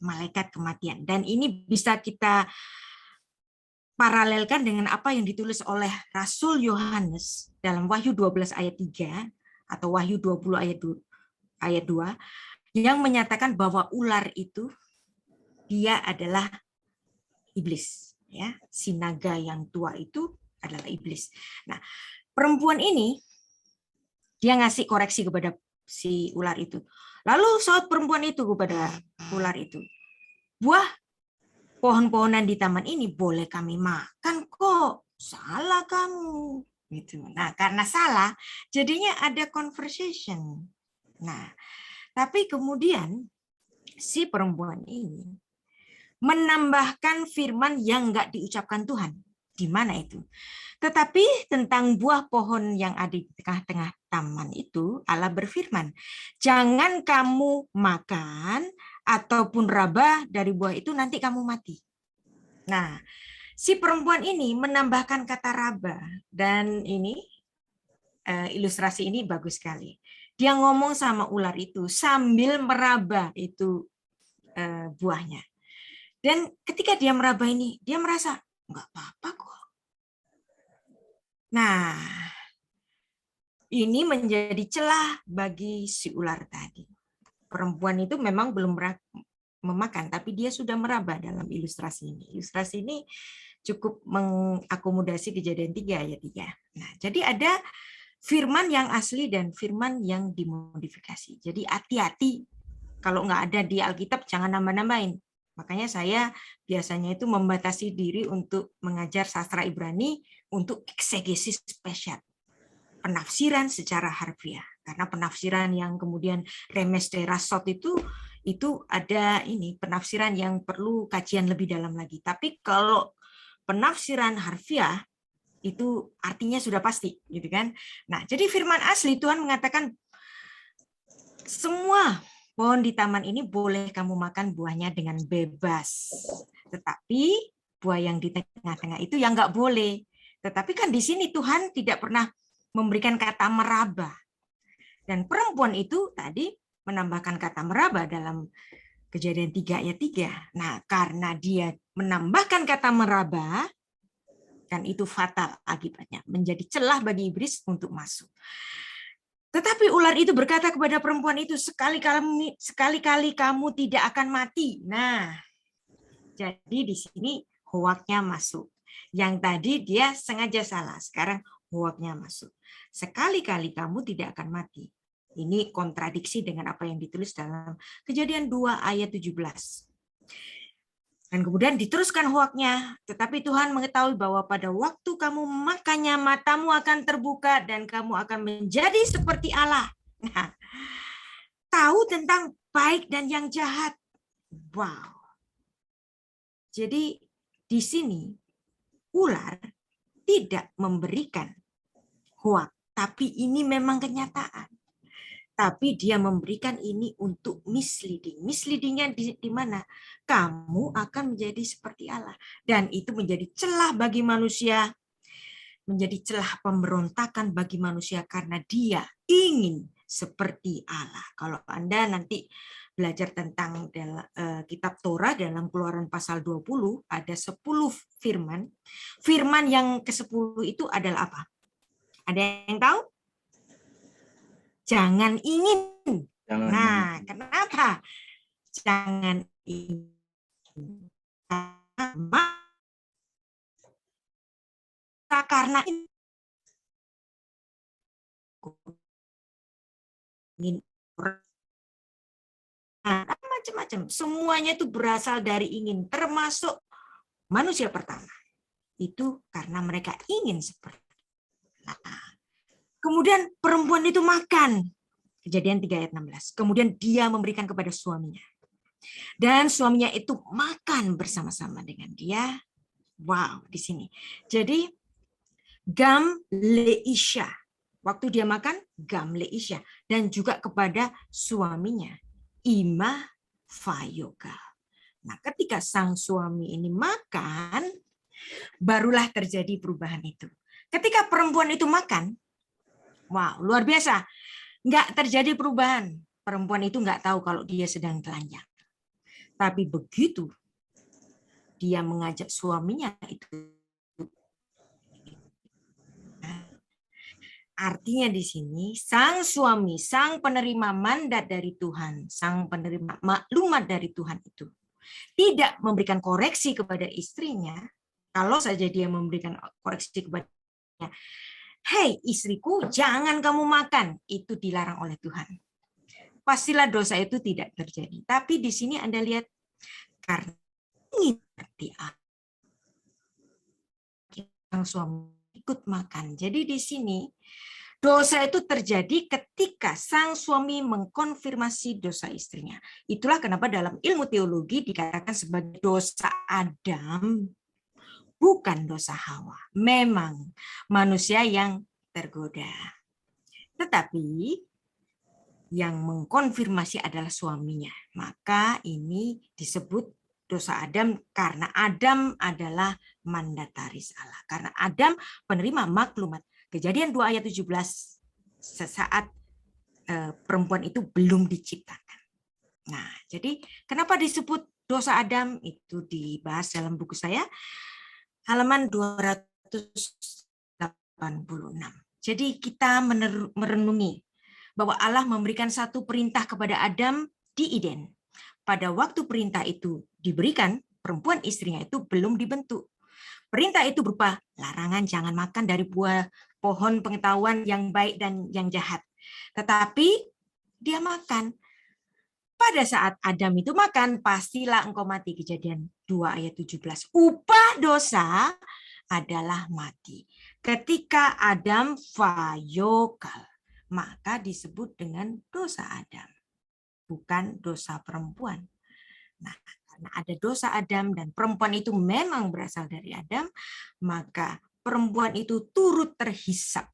malaikat kematian. Dan ini bisa kita paralelkan dengan apa yang ditulis oleh Rasul Yohanes dalam Wahyu 12 ayat 3 atau Wahyu 20 ayat 2 yang menyatakan bahwa ular itu dia adalah iblis, ya. Si naga yang tua itu adalah iblis. Nah, perempuan ini dia ngasih koreksi kepada si ular itu. Lalu saut perempuan itu kepada ular itu, buah pohon-pohonan di taman ini boleh kami makan kok. Salah kamu. Gitu. Nah, karena salah, jadinya ada conversation. Nah, tapi kemudian si perempuan ini menambahkan firman yang enggak diucapkan Tuhan. Di mana itu? Tetapi tentang buah pohon yang ada di tengah-tengah taman itu, Allah berfirman, jangan kamu makan ataupun raba dari buah itu, nanti kamu mati. Nah, si perempuan ini menambahkan kata raba, dan ini ilustrasi ini bagus sekali. Dia ngomong sama ular itu sambil meraba itu buahnya. Dan ketika dia meraba ini, dia merasa, nggak apa-apa kok. Nah, ini menjadi celah bagi si ular tadi. Perempuan itu memang belum memakan, tapi dia sudah meraba dalam ilustrasi ini. Ilustrasi ini cukup mengakomodasi Kejadian 3 ayat 3. Nah, jadi ada firman yang asli dan firman yang dimodifikasi. Jadi hati-hati kalau nggak ada di Alkitab, jangan nambah-nambahin. Makanya saya biasanya itu membatasi diri untuk mengajar sastra Ibrani untuk eksegesis spesial, penafsiran secara harfiah. Karena penafsiran yang kemudian remes derasot itu ada ini penafsiran yang perlu kajian lebih dalam lagi. Tapi kalau penafsiran harfiah itu artinya sudah pasti, gitu kan? Nah, jadi firman asli Tuhan mengatakan semua pohon di taman ini boleh kamu makan buahnya dengan bebas. Tetapi buah yang di tengah-tengah itu yang nggak boleh. Tetapi kan di sini Tuhan tidak pernah memberikan kata meraba. Dan perempuan itu tadi menambahkan kata meraba dalam Kejadian 3 ayat 3. Nah, karena dia menambahkan kata meraba, dan itu fatal akibatnya, menjadi celah bagi iblis untuk masuk. Tetapi ular itu berkata kepada perempuan itu, sekali-kali kamu tidak akan mati. Nah, Jadi di sini hoaknya masuk. Yang tadi dia sengaja salah, sekarang hoaknya masuk. Sekali-kali kamu tidak akan mati. Ini kontradiksi dengan apa yang ditulis dalam Kejadian 2 ayat 17. Dan kemudian diteruskan hoaknya, tetapi Tuhan mengetahui bahwa pada waktu kamu makannya, matamu akan terbuka dan kamu akan menjadi seperti Allah. Nah, tahu tentang baik dan yang jahat. Wow. Jadi di sini ular tidak memberikan hoak, tapi ini memang kenyataan. Tapi dia memberikan ini untuk misleading. Misleadingnya di mana? Kamu akan menjadi seperti Allah. Dan itu menjadi celah bagi manusia. Menjadi celah pemberontakan bagi manusia karena dia ingin seperti Allah. Kalau Anda nanti belajar tentang kitab Torah dalam Keluaran pasal 20, ada 10 firman. Firman yang ke-10 itu adalah apa? Ada yang tahu? Jangan ingin. Nah, kenapa? Jangan ingin. Karena ingin macam-macam. Semuanya itu berasal dari ingin, termasuk manusia pertama. Itu karena mereka ingin seperti. Kemudian perempuan itu makan. Kejadian 3 ayat 16. Kemudian dia memberikan kepada suaminya. Dan suaminya itu makan bersama-sama dengan dia. Wow, di sini. Jadi gam leisha. Waktu dia makan, gam leisha. Dan juga kepada suaminya. Ima fayoga. Nah, ketika sang suami ini makan, barulah terjadi perubahan itu. Ketika perempuan itu makan, wow, luar biasa. Nggak terjadi perubahan. Perempuan itu nggak tahu kalau dia sedang telanjang. Tapi begitu dia mengajak suaminya itu. Artinya di sini, sang suami, sang penerima mandat dari Tuhan, sang penerima maklumat dari Tuhan itu, tidak memberikan koreksi kepada istrinya. Kalau saja dia memberikan koreksi kepadanya, hei istriku, jangan kamu makan. Itu dilarang oleh Tuhan. Pastilah dosa itu tidak terjadi. Tapi di sini Anda lihat, karena ingin seperti sang suami ikut makan. Jadi di sini, dosa itu terjadi ketika sang suami mengkonfirmasi dosa istrinya. Itulah kenapa dalam ilmu teologi dikatakan sebagai dosa Adam, bukan dosa Hawa. Memang manusia yang tergoda. Tetapi yang mengkonfirmasi adalah suaminya. Maka ini disebut dosa Adam karena Adam adalah mandataris Allah. Karena Adam penerima maklumat. Kejadian 2 ayat 17 sesaat perempuan itu belum diciptakan. Nah, jadi kenapa disebut dosa Adam? Itu dibahas dalam buku saya. Halaman 286. Jadi kita merenungi bahwa Allah memberikan satu perintah kepada Adam di Eden. Pada waktu perintah itu diberikan, perempuan istrinya itu belum dibentuk. Perintah itu berupa larangan jangan makan dari buah pohon pengetahuan yang baik dan yang jahat. Tetapi dia makan. Pada saat Adam itu makan, pastilah engkau mati. Kejadian 2 ayat 17. Upah dosa adalah mati. Ketika Adam fayokal, maka disebut dengan dosa Adam, bukan dosa perempuan. Nah, karena ada dosa Adam dan perempuan itu memang berasal dari Adam, maka perempuan itu turut terhisap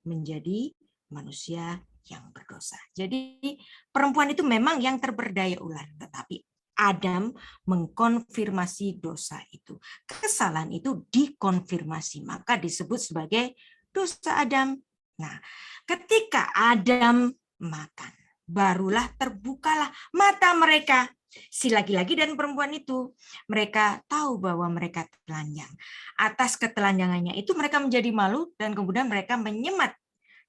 menjadi manusia yang berdosa. Jadi perempuan itu memang yang terberdaya ular, tetapi Adam mengkonfirmasi dosa itu. Kesalahan itu dikonfirmasi, maka disebut sebagai dosa Adam. Nah, ketika Adam makan, barulah terbukalah mata mereka. Si laki-laki dan perempuan itu, mereka tahu bahwa mereka telanjang. Atas ketelanjangannya itu mereka menjadi malu dan kemudian mereka menyemat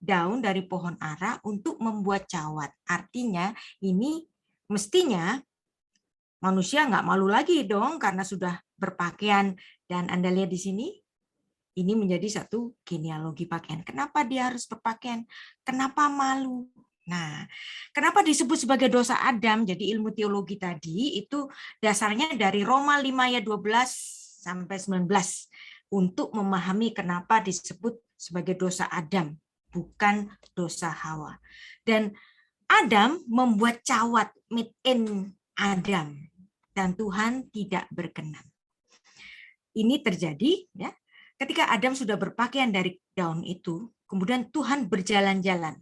daun dari pohon ara untuk membuat cawat. Artinya ini mestinya Manusia nggak malu lagi dong karena sudah berpakaian. Dan Anda lihat di sini, ini menjadi satu genealogi pakaian. Kenapa dia harus berpakaian? Kenapa malu? Nah, kenapa disebut sebagai dosa Adam? Jadi ilmu teologi tadi itu dasarnya dari Roma 5 ayat 12 sampai 19 untuk memahami kenapa disebut sebagai dosa Adam, bukan dosa Hawa. Dan Adam membuat cawat, made in Adam, dan Tuhan tidak berkenan. Ini terjadi ya ketika Adam sudah berpakaian dari daun itu, kemudian Tuhan berjalan-jalan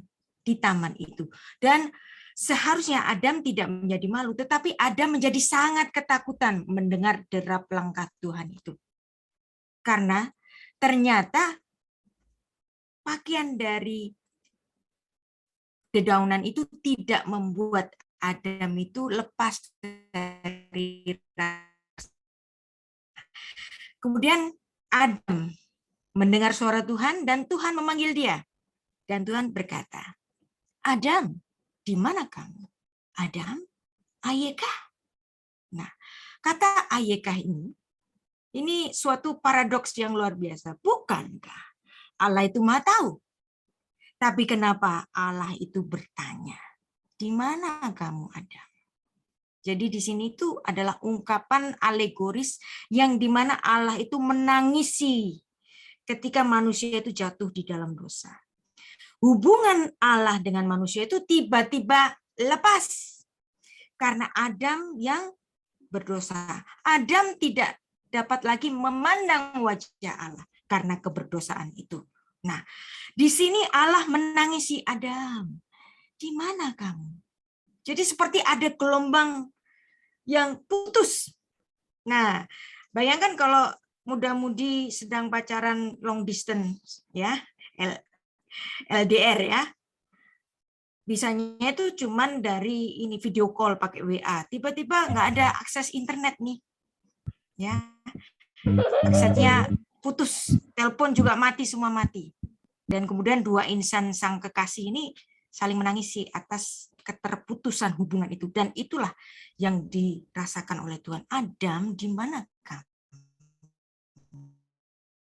di taman itu. Dan seharusnya Adam tidak menjadi malu, tetapi Adam menjadi sangat ketakutan mendengar derap langkah Tuhan itu. Karena ternyata pakaian dari dedaunan itu tidak membuat Adam itu lepas dari rasa. Kemudian Adam mendengar suara Tuhan dan Tuhan memanggil dia. Dan Tuhan berkata, Adam, di mana kamu? Adam, ayekah? Nah, kata ayekah ini suatu paradoks yang luar biasa. Bukankah Allah itu Maha Tahu? Tapi kenapa Allah itu bertanya, di mana kamu Adam? Jadi di sini itu adalah ungkapan alegoris yang di mana Allah itu menangisi ketika manusia itu jatuh di dalam dosa. Hubungan Allah dengan manusia itu tiba-tiba lepas karena Adam yang berdosa. Adam tidak dapat lagi memandang wajah Allah karena keberdosaan itu. Nah, di sini Allah menangisi Adam. Di mana kamu? Jadi seperti ada gelombang yang putus. Nah, bayangkan kalau muda-mudi sedang pacaran long distance, ya, LDR ya. Bisanya itu cuman dari ini video call pakai WA. Tiba-tiba nggak ada akses internet nih. Ya. Aksesnya putus, telepon juga mati, semua mati. Dan kemudian dua insan sang kekasih ini saling menangisi atas keterputusan hubungan itu. Dan itulah yang dirasakan oleh Tuhan. Adam, di mana kamu?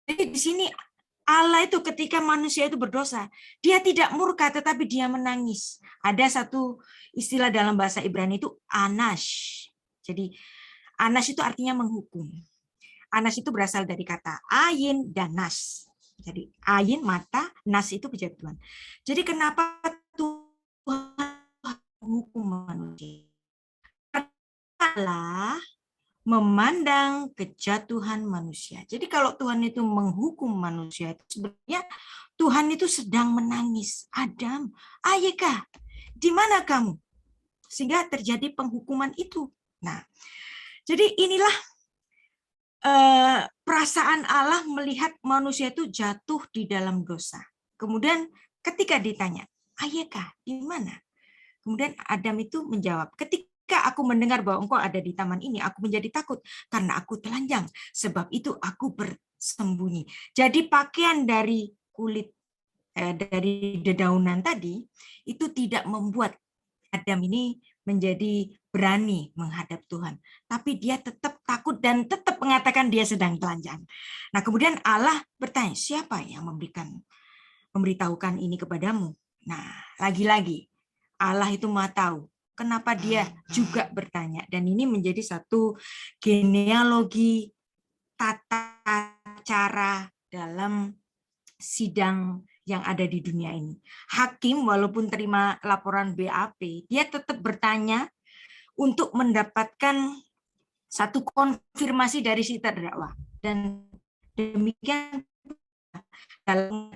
Jadi di sini Allah itu ketika manusia itu berdosa, dia tidak murka tetapi dia menangis. Ada satu istilah dalam bahasa Ibrani itu anash. Jadi anash itu artinya menghukum. Anash itu berasal dari kata ayin dan nas. Jadi ayin mata, nas itu kejatuhan. Jadi kenapa Tuhan menghukum manusia? Allah memandang kejatuhan manusia. Jadi kalau Tuhan itu menghukum manusia, sebenarnya Tuhan itu sedang menangis. Adam, ayekah? Di mana kamu? Sehingga terjadi penghukuman itu. Nah, jadi inilah perasaan Allah melihat manusia itu jatuh di dalam dosa. Kemudian ketika ditanya, ayekah? Di mana? Kemudian Adam itu menjawab, ketika aku mendengar bahwa engkau ada di taman ini, aku menjadi takut karena aku telanjang. Sebab itu aku bersembunyi. Jadi pakaian dari kulit, dari dedaunan tadi, itu tidak membuat Adam ini menjadi berani menghadap Tuhan. Tapi dia tetap takut dan tetap mengatakan dia sedang telanjang. Nah kemudian Allah bertanya, siapa yang memberitahukan ini kepadamu? Nah lagi-lagi, Allah itu Maha Tahu. Kenapa dia juga bertanya? Dan ini menjadi satu genealogi tata cara dalam sidang yang ada di dunia ini. Hakim walaupun terima laporan BAP, dia tetap bertanya untuk mendapatkan satu konfirmasi dari si terdakwa. Dan demikian dalam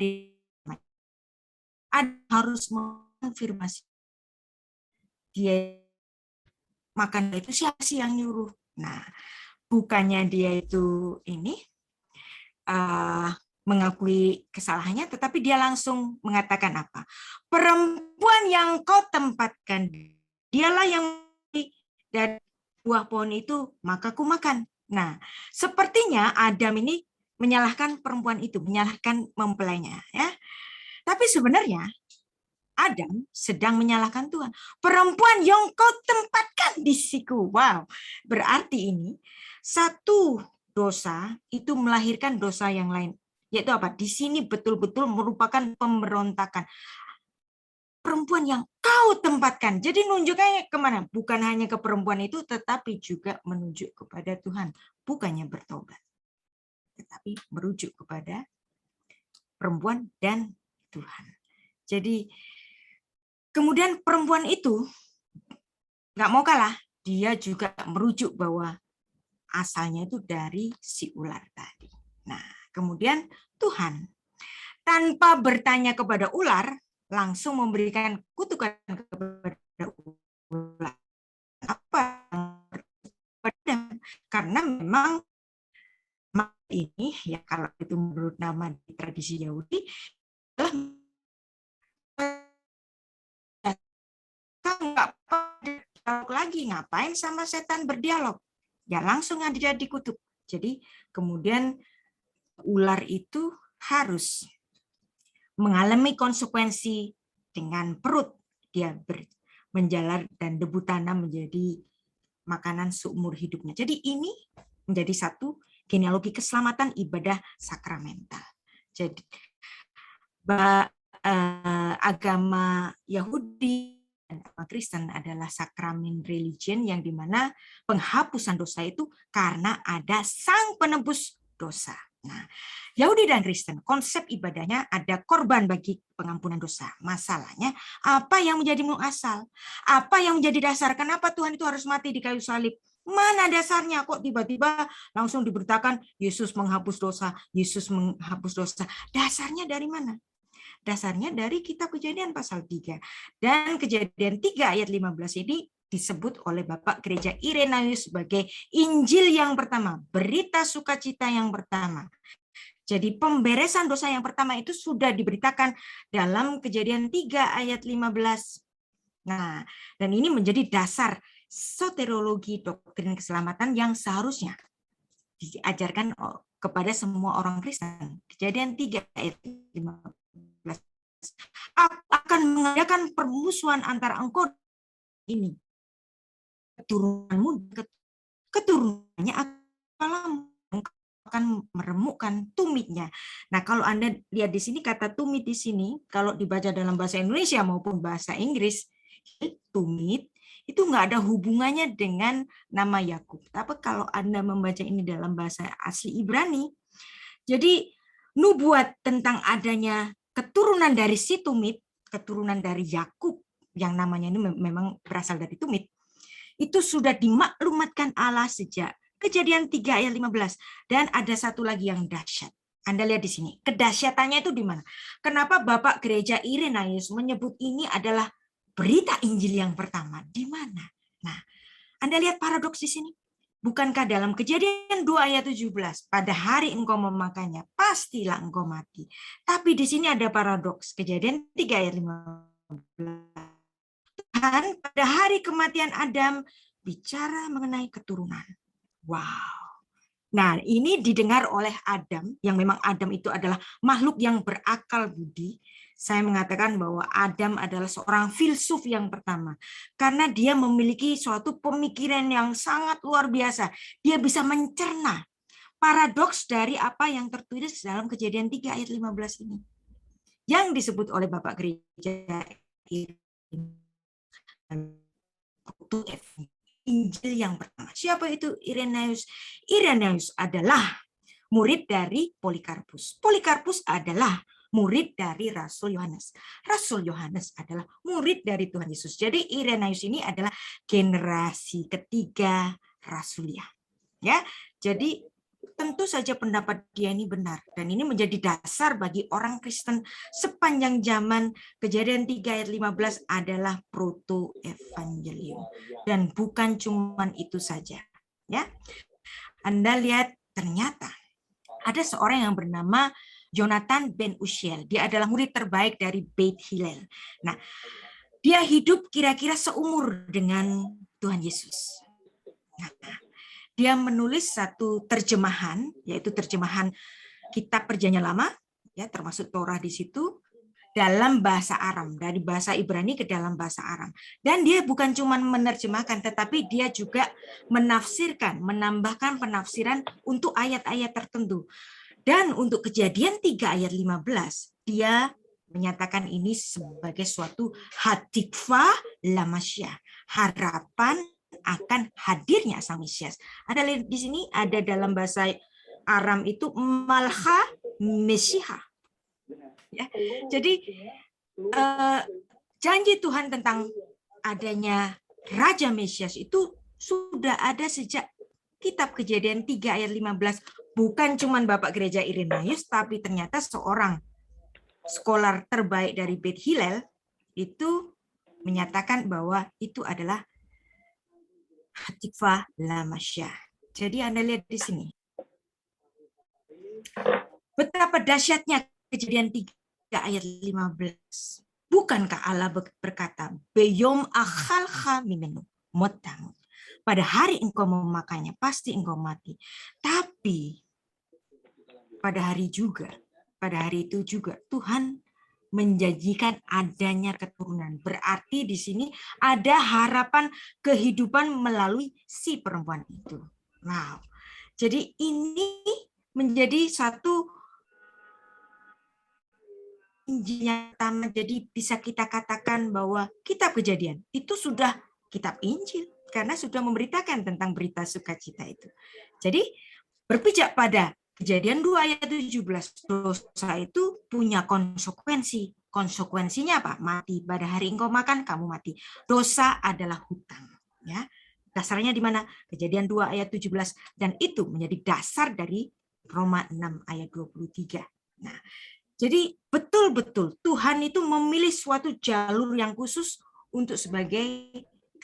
harus mengonfirmasi dia makan itu siapa sih yang nyuruh. Nah, bukannya dia itu ini mengakui kesalahannya, tetapi dia langsung mengatakan apa? Perempuan yang kau tempatkan, dialah yang dari buah pohon itu, maka ku makan. Nah, sepertinya Adam ini menyalahkan perempuan itu, menyalahkan mempelainya, ya. Tapi sebenarnya Adam sedang menyalahkan Tuhan. Perempuan yang kau tempatkan di siku. Wow, berarti ini satu dosa itu melahirkan dosa yang lain. Yaitu apa? Di sini betul-betul merupakan pemberontakan. Perempuan yang kau tempatkan. Jadi nunjuknya kemana? Bukan hanya ke perempuan itu, tetapi juga menunjuk kepada Tuhan. Bukannya bertobat, tetapi merujuk kepada perempuan dan Tuhan. Jadi kemudian perempuan itu nggak mau kalah, dia juga merujuk bahwa asalnya itu dari si ular tadi. Nah, kemudian Tuhan tanpa bertanya kepada ular langsung memberikan kutukan kepada ular. Apa? Karena memang ini ya kalau itu menurut nama di tradisi Yahudi adalah nggak dialog lagi, ngapain sama setan berdialog, ya langsung dia dikutuk. Jadi kemudian ular itu harus mengalami konsekuensi dengan perut, dia menjalar dan debu tanah menjadi makanan seumur hidupnya. Jadi ini menjadi satu genealogi keselamatan ibadah sakramental. Jadi agama Yahudi dan agama Kristen adalah sakramen religion yang dimana penghapusan dosa itu karena ada sang penebus dosa. Nah, Yahudi dan Kristen konsep ibadahnya ada korban bagi pengampunan dosa. Masalahnya apa yang menjadi muasal? Apa yang menjadi dasar? Kenapa Tuhan itu harus mati di kayu salib? Mana dasarnya kok tiba-tiba langsung diberitakan Yesus menghapus dosa, Yesus menghapus dosa. Dasarnya dari mana? Dasarnya dari kitab Kejadian pasal 3. Dan Kejadian 3 ayat 15 ini disebut oleh Bapak Gereja Irenaeus sebagai Injil yang pertama, berita sukacita yang pertama. Jadi pemberesan dosa yang pertama itu sudah diberitakan dalam Kejadian 3 ayat 15. Nah, dan ini menjadi dasar soteriologi doktrin keselamatan yang seharusnya diajarkan kepada semua orang Kristen. Kejadian 3 ayat 15 akan mengadakan permusuhan antara engkau ini keturunannya akan meremukkan tumitnya. Nah, kalau Anda lihat di sini kata tumit di sini, kalau dibaca dalam bahasa Indonesia maupun bahasa Inggris, tumit itu nggak ada hubungannya dengan nama Yakub. Tapi kalau Anda membaca ini dalam bahasa asli Ibrani, jadi nubuat tentang adanya keturunan dari si tumit, keturunan dari Yakub yang namanya ini memang berasal dari tumit, itu sudah dimaklumatkan Allah sejak Kejadian 3 ayat 15. Dan ada satu lagi yang dahsyat. Anda lihat di sini. Kedahsyatannya itu di mana? Kenapa Bapak Gereja Irenaeus menyebut ini adalah berita Injil yang pertama? Di mana? Nah, Anda lihat paradoks di sini. Bukankah dalam Kejadian 2 ayat 17, pada hari engkau memakannya, pastilah engkau mati. Tapi di sini ada paradoks. Kejadian 3 ayat 15. Tuhan pada hari kematian Adam bicara mengenai keturunan. Wow. Nah, ini didengar oleh Adam, yang memang Adam itu adalah makhluk yang berakal budi. Saya mengatakan bahwa Adam adalah seorang filsuf yang pertama. Karena dia memiliki suatu pemikiran yang sangat luar biasa. Dia bisa mencerna paradoks dari apa yang tertulis dalam Kejadian 3 ayat 15 ini. Yang disebut oleh Bapak Gereja Injil yang pertama. Siapa itu Irenaeus? Irenaeus adalah murid dari Polikarpus. Polikarpus adalah murid dari Rasul Yohanes. Rasul Yohanes adalah murid dari Tuhan Yesus. Jadi Irenaeus ini adalah generasi ketiga rasulia. Ya, jadi tentu saja pendapat dia ini benar, dan ini menjadi dasar bagi orang Kristen sepanjang zaman. Kejadian 3 ayat 15 adalah proto evangelium, dan bukan cuman itu saja. Ya, Anda lihat ternyata ada seorang yang bernama Jonathan ben Usziel. Dia adalah murid terbaik dari Beit Hillel. Nah, dia hidup kira-kira seumur dengan Tuhan Yesus. Nah, dia menulis satu terjemahan, yaitu terjemahan Kitab Perjanjian Lama, ya termasuk Torah di situ. dalam bahasa Aram, dari bahasa Ibrani ke dalam bahasa Aram. Dan dia bukan cuma menerjemahkan, tetapi dia juga menafsirkan, menambahkan penafsiran untuk ayat-ayat tertentu. Dan untuk Kejadian 3 ayat 15, dia menyatakan ini sebagai suatu hatikva lamasyah, harapan akan hadirnya Sang Mesias. Ada di sini, ada dalam bahasa Aram itu malha mesiha. Ya, jadi janji Tuhan tentang adanya Raja Mesias itu sudah ada sejak kitab Kejadian 3 ayat 15. Bukan cuma Bapak Gereja Irenaeus, tapi ternyata seorang scholar terbaik dari Beit Hillel itu menyatakan bahwa itu adalah Hatikvah Lamasyah. Jadi Anda lihat di sini. Betapa dahsyatnya Kejadian 3 ayat 15. Bukankah Allah berkata, Beyom akhalcha mimenu motam. Pada hari engkau memakannya, pasti engkau mati. Tapi pada hari itu juga Tuhan menjanjikan adanya keturunan. Berarti di sini ada harapan kehidupan melalui si perempuan itu. Wow. Jadi ini menjadi satu Injil yang pertama. Jadi bisa kita katakan bahwa kitab Kejadian itu sudah kitab Injil karena sudah memberitakan tentang berita sukacita itu. Jadi berpijak pada Kejadian 2 ayat 17, dosa itu punya konsekuensi. Konsekuensinya apa? Mati. Pada hari engkau makan, kamu mati. Dosa adalah hutang. Ya, dasarnya di mana? Kejadian 2 ayat 17. Dan itu menjadi dasar dari Roma 6 ayat 23. Nah, jadi betul-betul Tuhan itu memilih suatu jalur yang khusus untuk sebagai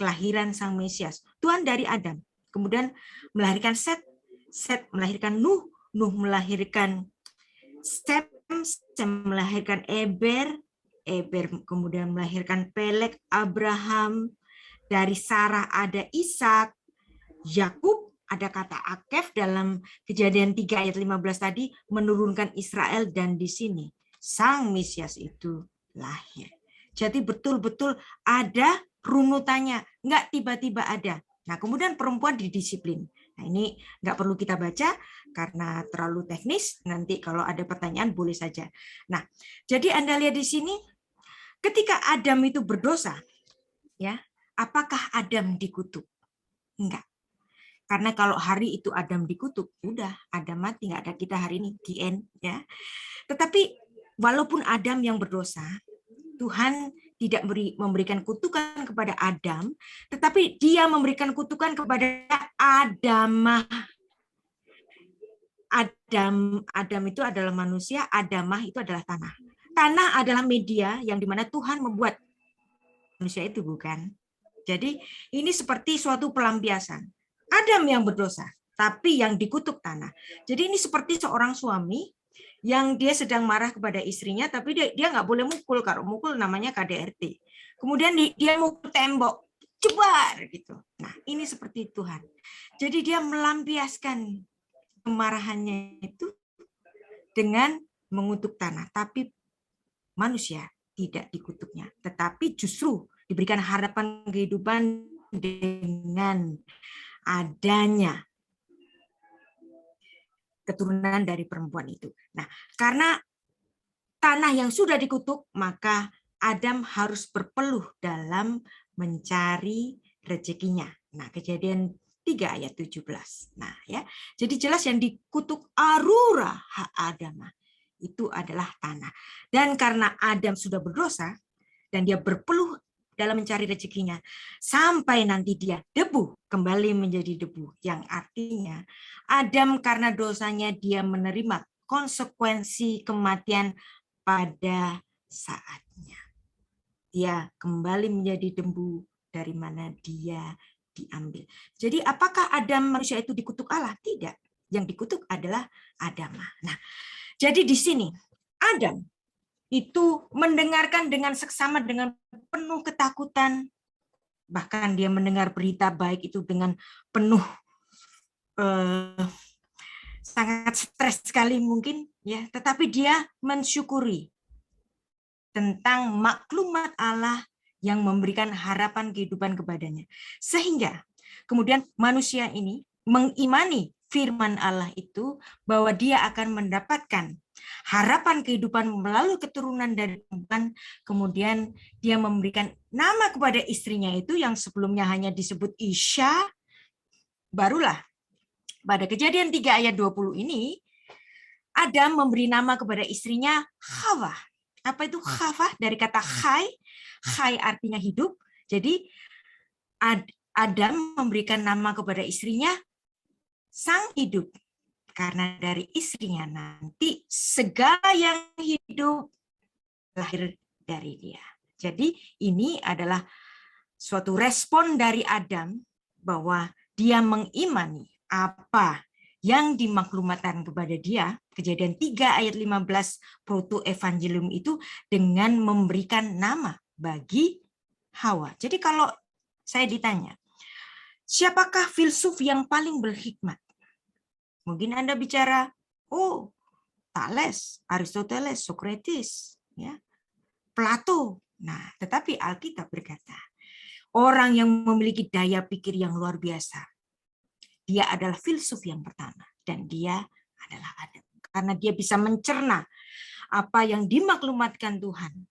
kelahiran Sang Mesias. Tuhan dari Adam, kemudian melahirkan Set, Set melahirkan Nuh, Nuh melahirkan Sem, Sem melahirkan Eber, Eber kemudian melahirkan Peleg, Abraham, dari Sarah ada Ishak, Yakub, ada kata Akef dalam Kejadian 3 ayat 15 tadi menurunkan Israel, dan di sini Sang Mesias itu lahir. Jadi betul-betul ada runutannya, nggak tiba-tiba ada. Nah, kemudian perempuan didisiplin. Nah, ini nggak perlu kita baca karena terlalu teknis. Nanti kalau ada pertanyaan boleh saja. Nah, jadi Anda lihat di sini, ketika Adam itu berdosa, ya, apakah Adam dikutuk? Enggak. Karena kalau hari itu Adam dikutuk, udah Adam mati, nggak ada kita hari ini, the end, ya. Tetapi walaupun Adam yang berdosa, Tuhan tidak memberikan kutukan kepada Adam, tetapi Dia memberikan kutukan kepada Adamah. Adam itu adalah manusia, Adamah itu adalah tanah. Tanah adalah media yang dimana Tuhan membuat manusia itu, bukan? Jadi ini seperti suatu pelampiasan. Adam yang berdosa, tapi yang dikutuk tanah. Jadi ini seperti seorang suami yang dia sedang marah kepada istrinya, tapi dia nggak boleh mukul, kalau mukul namanya KDRT. Kemudian dia mukul tembok, cebar gitu. Nah, ini seperti Tuhan. Jadi dia melampiaskan kemarahannya itu dengan mengutuk tanah, tapi manusia tidak dikutuknya, tetapi justru diberikan harapan kehidupan dengan adanya keturunan dari perempuan itu. Nah, karena tanah yang sudah dikutuk, maka Adam harus berpeluh dalam mencari rezekinya. Nah, Kejadian 3 ayat 17. Nah, ya. Jadi jelas yang dikutuk arura hak Adam itu adalah tanah. Dan karena Adam sudah berdosa dan dia berpeluh dalam mencari rezekinya, sampai nanti dia debu, kembali menjadi debu, yang artinya Adam karena dosanya dia menerima konsekuensi kematian pada saatnya. Dia kembali menjadi debu dari mana dia diambil. Jadi apakah Adam manusia itu dikutuk Allah? Tidak. Yang dikutuk adalah Adam. Nah, jadi di sini Adam itu mendengarkan dengan seksama, dengan penuh ketakutan, bahkan dia mendengar berita baik itu dengan penuh sangat stres sekali mungkin, ya. Tetapi dia mensyukuri tentang maklumat Allah yang memberikan harapan kehidupan kepadanya. Sehingga kemudian manusia ini mengimani firman Allah itu bahwa dia akan mendapatkan harapan kehidupan melalui keturunan dari Tuhan. Kemudian dia memberikan nama kepada istrinya itu yang sebelumnya hanya disebut Isya. Barulah pada Kejadian 3 ayat 20 ini Adam memberi nama kepada istrinya Hawa. Apa itu Hawa? Dari kata Chai. Chai artinya hidup. Jadi Adam memberikan nama kepada istrinya Sang Hidup. Karena dari istrinya nanti segala yang hidup lahir dari dia. Jadi ini adalah suatu respon dari Adam bahwa dia mengimani apa yang dimaklumatkan kepada dia, Kejadian 3 ayat 15 proto-evangelium itu dengan memberikan nama bagi Hawa. Jadi kalau saya ditanya, siapakah filsuf yang paling berhikmat? Mungkin Anda bicara, oh, Thales, Aristoteles, Socrates, ya, Plato. Nah, tetapi Alkitab berkata, orang yang memiliki daya pikir yang luar biasa, dia adalah filsuf yang pertama, dan dia adalah Adam. Karena dia bisa mencerna apa yang dimaklumatkan Tuhan.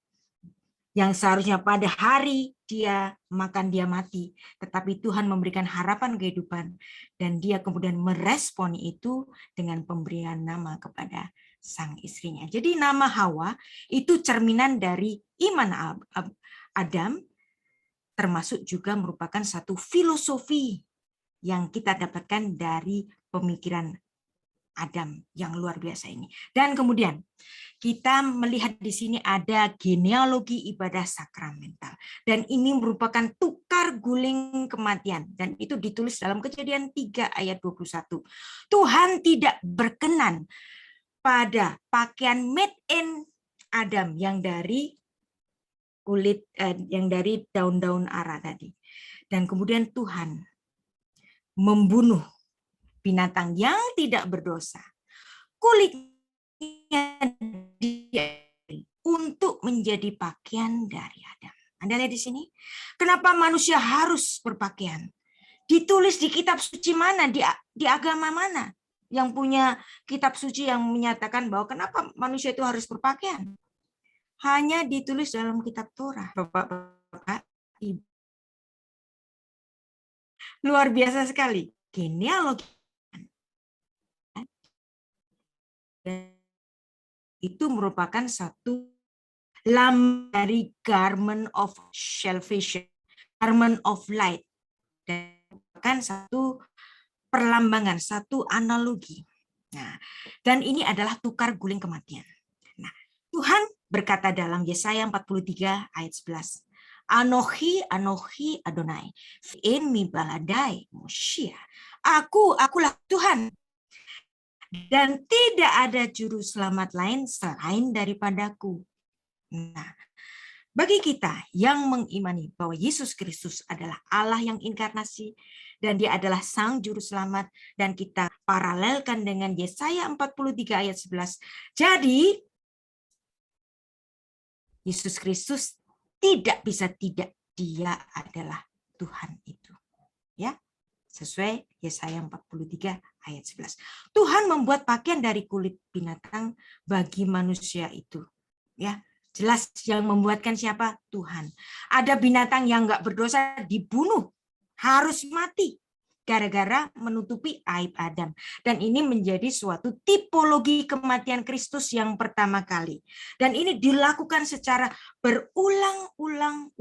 Yang seharusnya pada hari dia makan, dia mati. Tetapi Tuhan memberikan harapan kehidupan. Dan dia kemudian merespon itu dengan pemberian nama kepada sang istrinya. Jadi nama Hawa itu cerminan dari iman Adam, termasuk juga merupakan satu filosofi yang kita dapatkan dari pemikiran Adam yang luar biasa ini. Dan kemudian kita melihat di sini ada genealogi ibadah sakramental. Dan ini merupakan tukar guling kematian. Dan itu ditulis dalam Kejadian 3 ayat 21. Tuhan tidak berkenan pada pakaian made in Adam yang dari kulit, yang dari daun-daun ara tadi. Dan kemudian Tuhan membunuh binatang yang tidak berdosa, kulitnya untuk menjadi pakaian dari Adam. Anda lihat di sini, kenapa manusia harus berpakaian? Ditulis di kitab suci mana, di agama mana yang punya kitab suci yang menyatakan bahwa kenapa manusia itu harus berpakaian? Hanya ditulis dalam kitab Torah. Bapak-bapak, Ibu. Luar biasa sekali. Genealogi itu merupakan satu lambang dari garment of salvation, garment of light, dan merupakan satu perlambangan, satu analogi. Nah, dan ini adalah tukar guling kematian. Nah, Tuhan berkata dalam Yesaya 43 ayat 11, Anochi, Anochi Adonai, in mi baladai Moshiach. Akulah Tuhan. Dan tidak ada juru selamat lain selain daripadaku. Nah, bagi kita yang mengimani bahwa Yesus Kristus adalah Allah yang inkarnasi dan dia adalah Sang Juru Selamat, dan kita paralelkan dengan Yesaya 43 ayat 11. Jadi Yesus Kristus tidak bisa tidak, dia adalah Tuhan itu. Ya. Sesuai Yesaya 43 ayat 11. Tuhan membuat pakaian dari kulit binatang bagi manusia itu. Ya, jelas yang membuatkan siapa? Tuhan. Ada binatang yang enggak berdosa dibunuh, harus mati gara-gara menutupi aib Adam. Dan ini menjadi suatu tipologi kematian Kristus yang pertama kali. Dan ini dilakukan secara berulang-ulang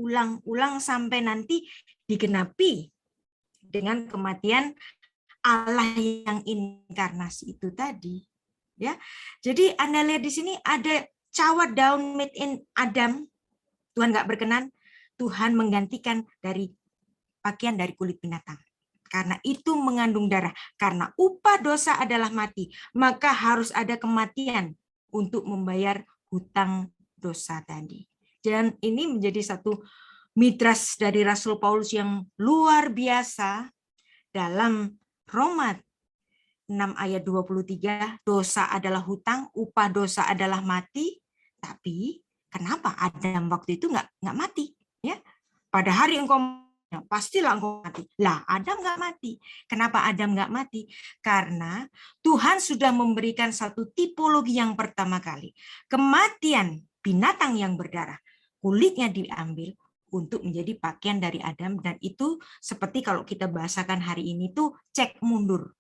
sampai nanti digenapi dengan kematian Allah yang inkarnasi itu tadi, ya. Jadi Anda lihat di sini ada cawat daun made in Adam. Tuhan nggak berkenan, Tuhan menggantikan dari pakaian dari kulit binatang. Karena itu mengandung darah. Karena upah dosa adalah mati, maka harus ada kematian untuk membayar hutang dosa tadi. Dan ini menjadi satu mitras dari Rasul Paulus yang luar biasa dalam Roma 6 ayat 23, dosa adalah hutang, upah dosa adalah mati, tapi Kenapa Adam waktu itu nggak mati? Ya, pada hari engkau pastilah engkau mati. Lah, Adam nggak mati. Kenapa Adam nggak mati? Karena Tuhan sudah memberikan satu tipologi yang pertama kali. Kematian binatang yang berdarah, kulitnya diambil untuk menjadi pakaian dari Adam, dan itu seperti kalau kita bahasakan hari ini tuh cek mundur.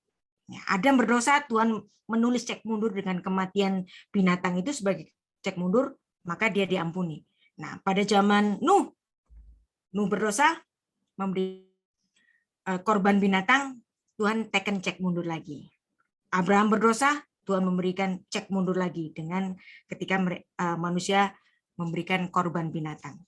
Ya, Adam berdosa, Tuhan menulis cek mundur dengan kematian binatang itu sebagai cek mundur, maka dia diampuni. Nah, pada zaman Nuh berdosa, memberi korban binatang, Tuhan teken cek mundur lagi. Abraham berdosa, Tuhan memberikan cek mundur lagi dengan ketika manusia memberikan korban binatang.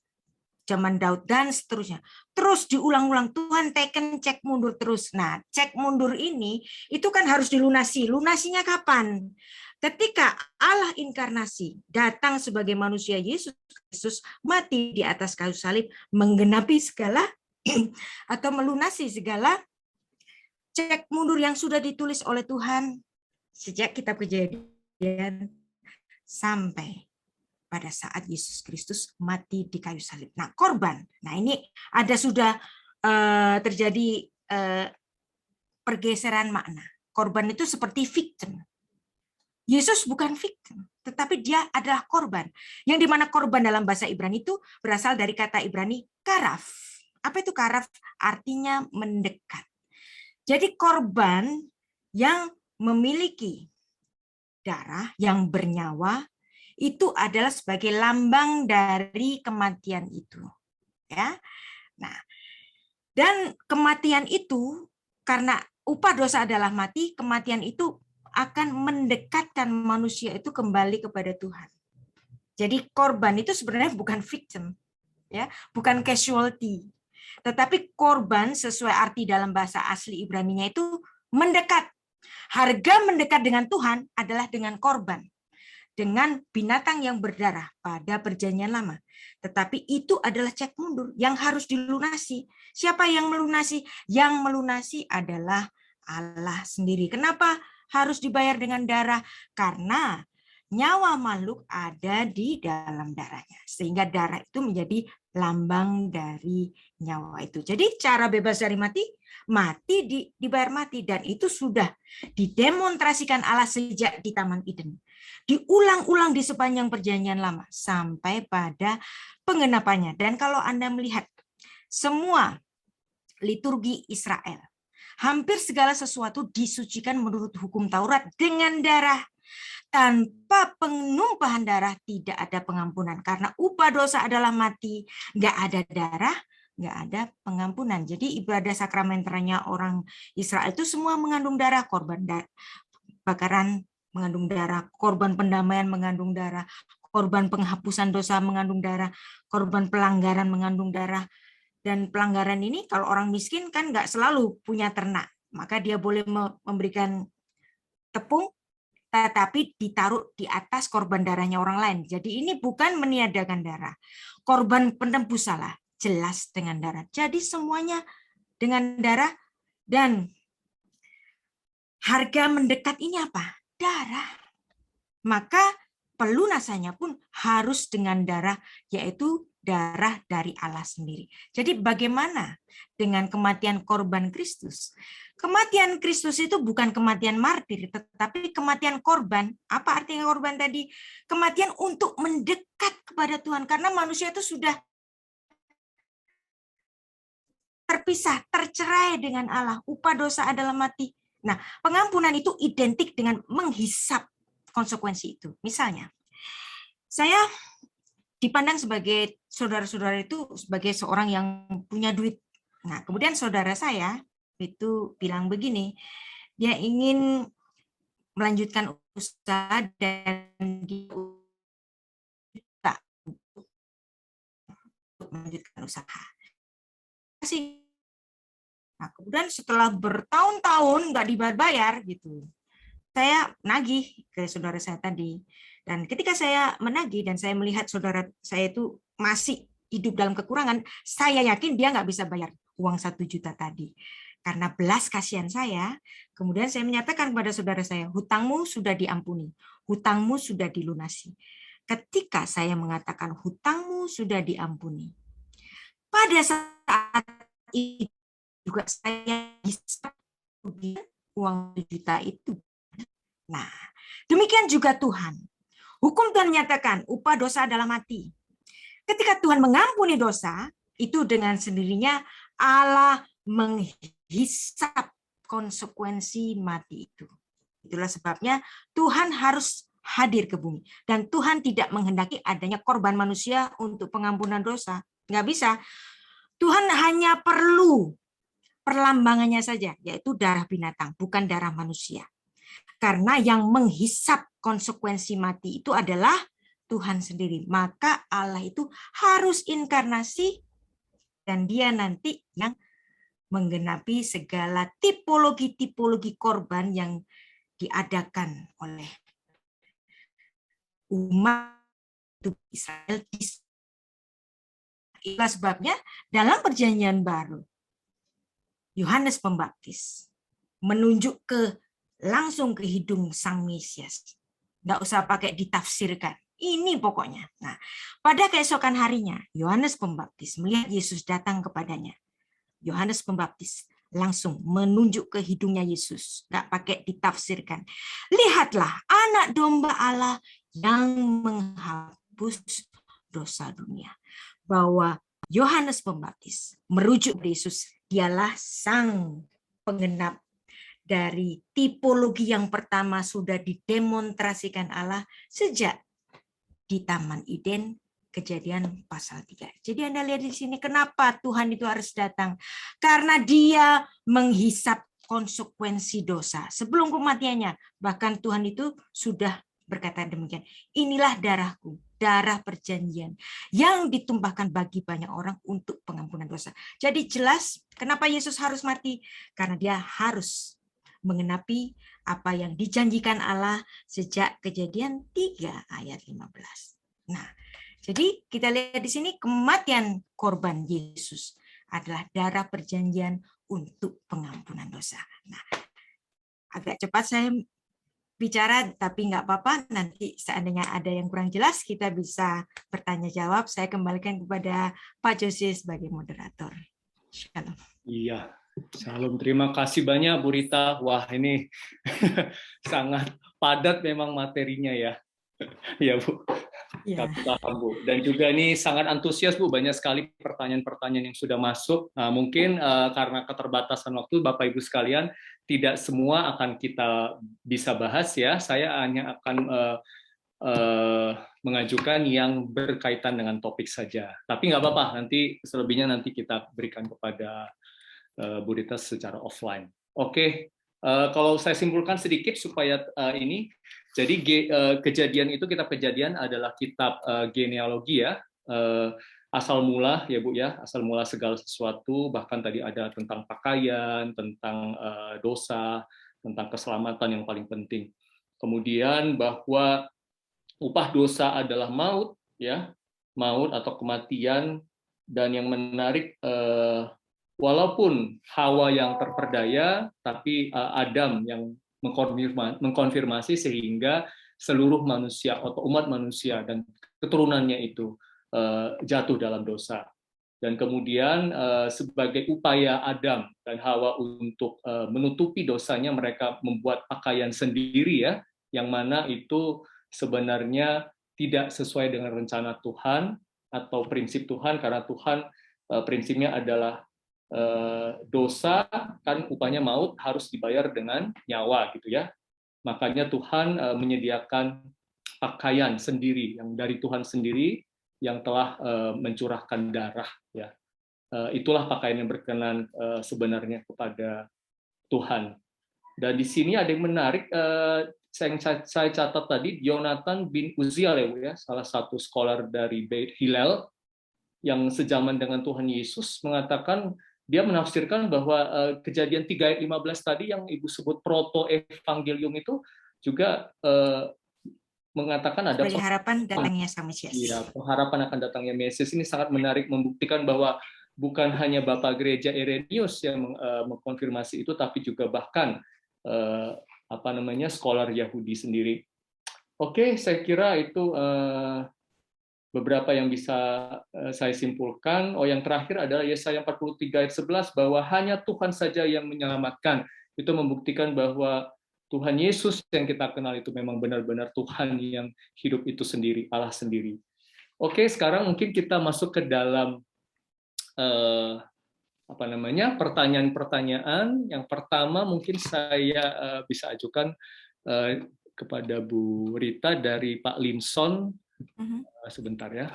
Zaman Daud dan seterusnya. Terus diulang-ulang, Tuhan teken cek mundur terus. Nah, cek mundur ini itu kan harus dilunasi. Lunasinya kapan? Ketika Allah inkarnasi datang sebagai manusia, Yesus Kristus mati di atas kayu salib, menggenapi segala atau melunasi segala cek mundur yang sudah ditulis oleh Tuhan sejak kitab Kejadian sampai pada saat Yesus Kristus mati di kayu salib. Nah, korban. Nah, ini ada sudah terjadi pergeseran makna. Korban itu seperti victim. Yesus bukan victim, tetapi dia adalah korban. Yang dimana korban dalam bahasa Ibrani itu berasal dari kata Ibrani karaf. Apa itu karaf? Artinya mendekat. Jadi korban yang memiliki darah, yang bernyawa, itu adalah sebagai lambang dari kematian itu. Ya. Nah, dan kematian itu, karena upah dosa adalah mati, kematian itu akan mendekatkan manusia itu kembali kepada Tuhan. Jadi korban itu sebenarnya bukan victim, ya, bukan casualty. Tetapi korban sesuai arti dalam bahasa asli Ibraninya itu mendekat. Harga mendekat dengan Tuhan adalah dengan korban, dengan binatang yang berdarah pada perjanjian lama. Tetapi itu adalah cek mundur yang harus dilunasi. Siapa yang melunasi? Yang melunasi adalah Allah sendiri. Kenapa harus dibayar dengan darah? Karena nyawa makhluk ada di dalam darahnya. Sehingga darah itu menjadi lambang dari nyawa itu. Jadi cara bebas dari mati dibayar mati. Dan itu sudah didemonstrasikan Allah sejak di Taman Eden. Diulang-ulang di sepanjang perjanjian lama sampai pada penggenapannya. Dan kalau Anda melihat semua liturgi Israel, hampir segala sesuatu disucikan menurut hukum Taurat dengan darah. Tanpa penumpahan darah tidak ada pengampunan. Karena upah dosa adalah mati. Nggak ada darah, nggak ada pengampunan. Jadi ibadah sakramentalnya orang Israel itu semua mengandung darah. Korban bakaran mengandung darah, korban pendamaian mengandung darah, korban penghapusan dosa mengandung darah, korban pelanggaran mengandung darah. Dan pelanggaran ini kalau orang miskin kan nggak selalu punya ternak. Maka dia boleh memberikan tepung, tetapi ditaruh di atas korban darahnya orang lain. Jadi ini bukan meniadakan darah. Korban penebus salah, jelas dengan darah. Jadi semuanya dengan darah. Dan harga mendekat ini apa? Darah. Maka pelunasannya pun harus dengan darah, yaitu darah dari Allah sendiri. Jadi bagaimana dengan kematian korban Kristus? Kematian Kristus itu bukan kematian martir, tetapi kematian korban. Apa artinya korban tadi? Kematian untuk mendekat kepada Tuhan. Karena manusia itu sudah terpisah, tercerai dengan Allah. Upah dosa adalah mati. Nah, pengampunan itu identik dengan menghisap konsekuensi itu. Misalnya, saya dipandang sebagai saudara-saudara itu sebagai seorang yang punya duit. Nah, kemudian saudara saya itu bilang begini, dia ingin melanjutkan usaha dan dia untuk melanjutkan usaha. Nah, kemudian setelah bertahun-tahun nggak dibayar gitu, saya nagih ke saudara saya tadi. Dan ketika saya menagih dan saya melihat saudara saya itu masih hidup dalam kekurangan, saya yakin dia nggak bisa bayar uang 1 juta tadi. Karena belas kasihan saya, kemudian saya menyatakan kepada saudara saya, hutangmu sudah diampuni, hutangmu sudah dilunasi. ketika saya mengatakan hutangmu sudah diampuni. Pada saat itu juga saya bisa uang 1 juta itu. Nah, demikian juga Tuhan. Hukum Tuhan menyatakan upah dosa adalah mati. Ketika Tuhan mengampuni dosa, itu dengan sendirinya Allah menghisap konsekuensi mati itu. Itulah sebabnya Tuhan harus hadir ke bumi. Dan Tuhan tidak menghendaki adanya korban manusia untuk pengampunan dosa. Nggak bisa. Tuhan hanya perlu perlambangannya saja, yaitu darah binatang, bukan darah manusia. Karena yang menghisap konsekuensi mati itu adalah Tuhan sendiri. Maka Allah itu harus inkarnasi dan dia nanti yang menggenapi segala tipologi-tipologi korban yang diadakan oleh umat Israel. Itulah sebabnya dalam perjanjian baru, Yohanes Pembaptis menunjuk langsung ke hidung Sang Mesias. Nggak usah pakai ditafsirkan. Ini pokoknya. Nah, pada keesokan harinya, Yohanes Pembaptis melihat Yesus datang kepadanya. Yohanes Pembaptis langsung menunjuk ke hidungnya Yesus. Nggak pakai ditafsirkan. Lihatlah anak domba Allah yang menghapus dosa dunia. Bahwa Yohanes Pembaptis merujuk ke Yesus. Dialah sang penggenap dari tipologi yang pertama sudah didemonstrasikan Allah sejak di Taman Eden, Kejadian pasal 3. Jadi Anda lihat di sini kenapa Tuhan itu harus datang. Karena dia menghisap konsekuensi dosa. Sebelum kematiannya, bahkan Tuhan itu sudah berkata demikian. Inilah darahku, darah perjanjian yang ditumpahkan bagi banyak orang untuk pengampunan dosa. Jadi jelas kenapa Yesus harus mati. Karena dia harus mengenapi apa yang dijanjikan Allah sejak Kejadian 3 ayat 15. Nah, jadi kita lihat di sini kematian korban Yesus adalah darah perjanjian untuk pengampunan dosa. Nah, agak cepat saya bicara, tapi nggak apa-apa. Nanti seandainya ada yang kurang jelas, kita bisa bertanya jawab. Saya kembalikan kepada Pak Josie sebagai moderator. Shalom. Iya, Shalom. Terima kasih banyak Bu Rita. Wah, ini sangat padat memang materinya ya. Ya Bu. Ya. Paham, Bu. Dan juga ini sangat antusias Bu, banyak sekali pertanyaan-pertanyaan yang sudah masuk. Nah, mungkin karena keterbatasan waktu Bapak Ibu sekalian, tidak semua akan kita bisa bahas ya. Saya hanya akan mengajukan yang berkaitan dengan topik saja. Tapi nggak apa-apa, nanti selebihnya nanti kita berikan kepada Bu Rita secara offline. Oke, kalau saya simpulkan sedikit supaya ini, jadi kejadian itu, kitab Kejadian adalah kitab genealogi ya, asal mula ya Bu ya, asal mula segala sesuatu, bahkan tadi ada tentang pakaian, tentang dosa, tentang keselamatan yang paling penting. Kemudian bahwa upah dosa adalah maut ya, maut atau kematian, dan yang menarik walaupun Hawa yang terperdaya, tapi Adam yang mengkonfirmasi sehingga seluruh manusia atau umat manusia dan keturunannya itu jatuh dalam dosa. Dan kemudian sebagai upaya Adam dan Hawa untuk menutupi dosanya, mereka membuat pakaian sendiri ya, yang mana itu sebenarnya tidak sesuai dengan rencana Tuhan atau prinsip Tuhan, karena Tuhan prinsipnya adalah dosa kan upahnya maut, harus dibayar dengan nyawa gitu ya. Makanya Tuhan menyediakan pakaian sendiri yang dari Tuhan sendiri yang telah mencurahkan darah ya. Itulah pakaian yang berkenan sebenarnya kepada Tuhan. Dan di sini ada yang menarik, saya catat tadi, Yonatan bin Uziel ya, salah satu scholar dari Beit Hillel yang sejaman dengan Tuhan Yesus, mengatakan, dia menafsirkan bahwa Kejadian 3 ayat 15 tadi yang Ibu sebut proto-evangelium itu juga mengatakan ada harapan datangnya Sang Mesias. Ya, pengharapan akan datangnya Mesias. Ini sangat menarik, membuktikan bahwa bukan hanya Bapak Gereja Irenaeus yang mengkonfirmasi itu, tapi juga bahkan scholar Yahudi sendiri. Oke, saya kira itu beberapa yang bisa saya simpulkan. Yang terakhir adalah Yesaya 43 ayat 11 bahwa hanya Tuhan saja yang menyelamatkan. Itu membuktikan bahwa Tuhan Yesus yang kita kenal itu memang benar-benar Tuhan yang hidup itu sendiri, Allah sendiri. Oke, sekarang mungkin kita masuk ke dalam pertanyaan-pertanyaan. Yang pertama mungkin saya bisa ajukan kepada Bu Rita dari Pak Linson. Sebentar ya.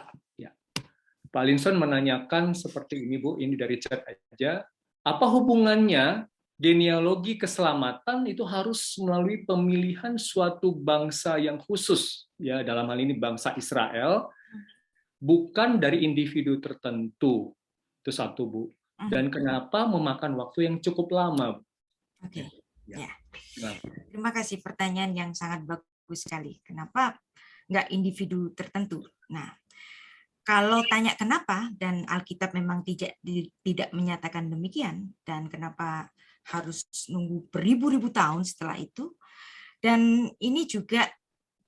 Pak Linson menanyakan seperti ini, Bu, ini dari chat aja. Apa hubungannya genealogi keselamatan itu harus melalui pemilihan suatu bangsa yang khusus, ya, dalam hal ini bangsa Israel, bukan dari individu tertentu. Itu satu, Bu. Dan kenapa memakan waktu yang cukup lama? Oke. Ya. Nah. Terima kasih, pertanyaan yang sangat bagus sekali. Kenapa nggak individu tertentu? Nah, kalau tanya kenapa, dan Alkitab memang tidak menyatakan demikian, dan kenapa harus nunggu beribu-ribu tahun setelah itu, dan ini juga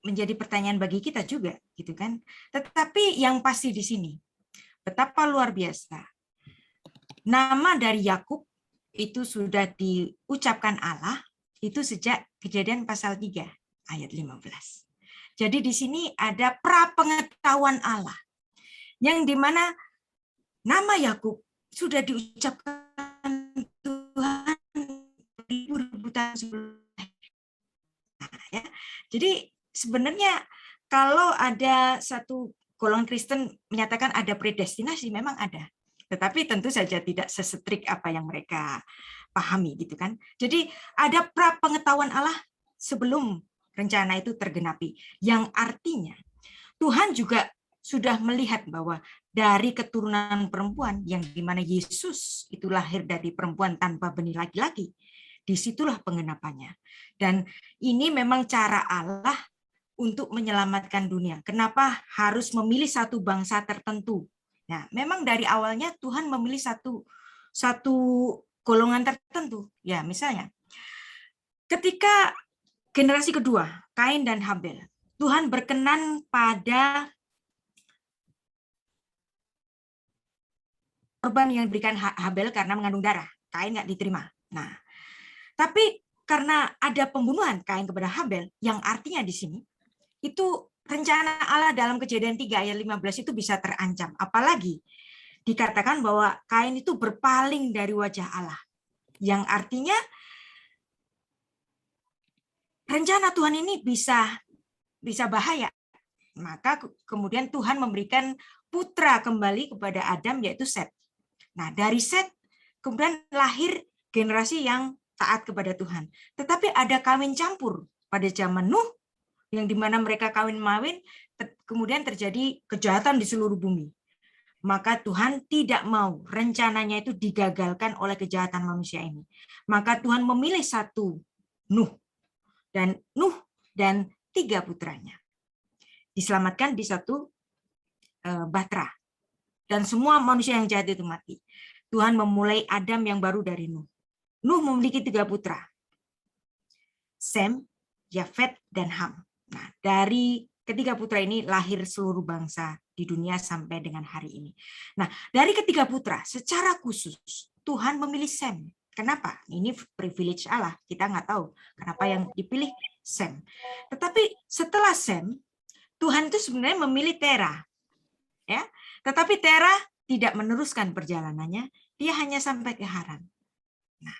menjadi pertanyaan bagi kita juga, gitu kan? Tetapi yang pasti di sini, betapa luar biasa. Nama dari Yakub itu sudah diucapkan Allah itu sejak Kejadian pasal 3 ayat 15. Jadi di sini ada prapengetahuan Allah yang dimana nama Yakub sudah diucapkan Tuhan ribu-ribu tahun sebelumnya. Nah, ya. Jadi sebenarnya kalau ada satu golongan Kristen menyatakan ada predestinasi, memang ada. Tetapi tentu saja tidak sesetrik apa yang mereka pahami, gitu kan. Jadi ada prapengetahuan Allah sebelum rencana itu tergenapi, yang artinya Tuhan juga sudah melihat bahwa dari keturunan perempuan, yang dimana Yesus itu lahir dari perempuan tanpa benih laki-laki, disitulah pengenapannya. Dan ini memang cara Allah untuk menyelamatkan dunia. Kenapa harus memilih satu bangsa tertentu? Nah, memang dari awalnya Tuhan memilih satu golongan tertentu. Ya, misalnya, ketika generasi kedua, Kain dan Habel, Tuhan berkenan pada korban yang diberikan Habel karena mengandung darah. Kain nggak diterima. Nah, tapi karena ada pembunuhan Kain kepada Habel, yang artinya di sini, itu rencana Allah dalam Kejadian 3 ayat 15 itu bisa terancam. Apalagi dikatakan bahwa Kain itu berpaling dari wajah Allah. Yang artinya rencana Tuhan ini bisa bahaya. Maka kemudian Tuhan memberikan putra kembali kepada Adam, yaitu Set. Nah, dari Set kemudian lahir generasi yang taat kepada Tuhan. Tetapi ada kawin campur pada zaman Nuh, yang dimana mereka kawin-mawin, kemudian terjadi kejahatan di seluruh bumi. Maka Tuhan tidak mau rencananya itu digagalkan oleh kejahatan manusia ini. Maka Tuhan memilih satu Nuh dan 3 putranya. Diselamatkan di satu bahtera. Dan semua manusia yang jahat itu mati. Tuhan memulai Adam yang baru dari Nuh. Nuh memiliki 3 putra. Sem, Yafet, dan Ham. Nah, dari ketiga putra ini lahir seluruh bangsa di dunia sampai dengan hari ini. Nah, dari ketiga putra, secara khusus Tuhan memilih Sem. Kenapa? Ini privilege Allah. Kita nggak tahu kenapa yang dipilih Sem. Tetapi setelah Sem, Tuhan itu sebenarnya memilih Tera. Ya, tetapi Tera tidak meneruskan perjalanannya. Dia hanya sampai ke Haran. Nah,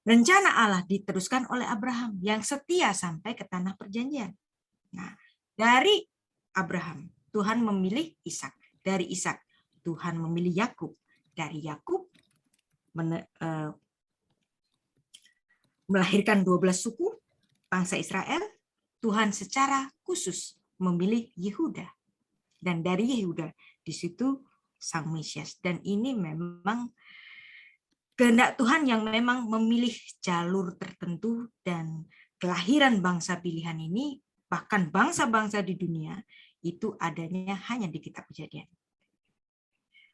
rencana Allah diteruskan oleh Abraham yang setia sampai ke tanah perjanjian. Nah, dari Abraham, Tuhan memilih Ishak. Dari Ishak, Tuhan memilih Yakub. Dari Yakub, melahirkan 12 suku, bangsa Israel. Tuhan secara khusus memilih Yehuda. Dan dari Yehuda, di situ Sang Mesias. Dan ini memang kehendak Tuhan yang memang memilih jalur tertentu, dan kelahiran bangsa pilihan ini, bahkan bangsa-bangsa di dunia, itu adanya hanya di kitab Kejadian.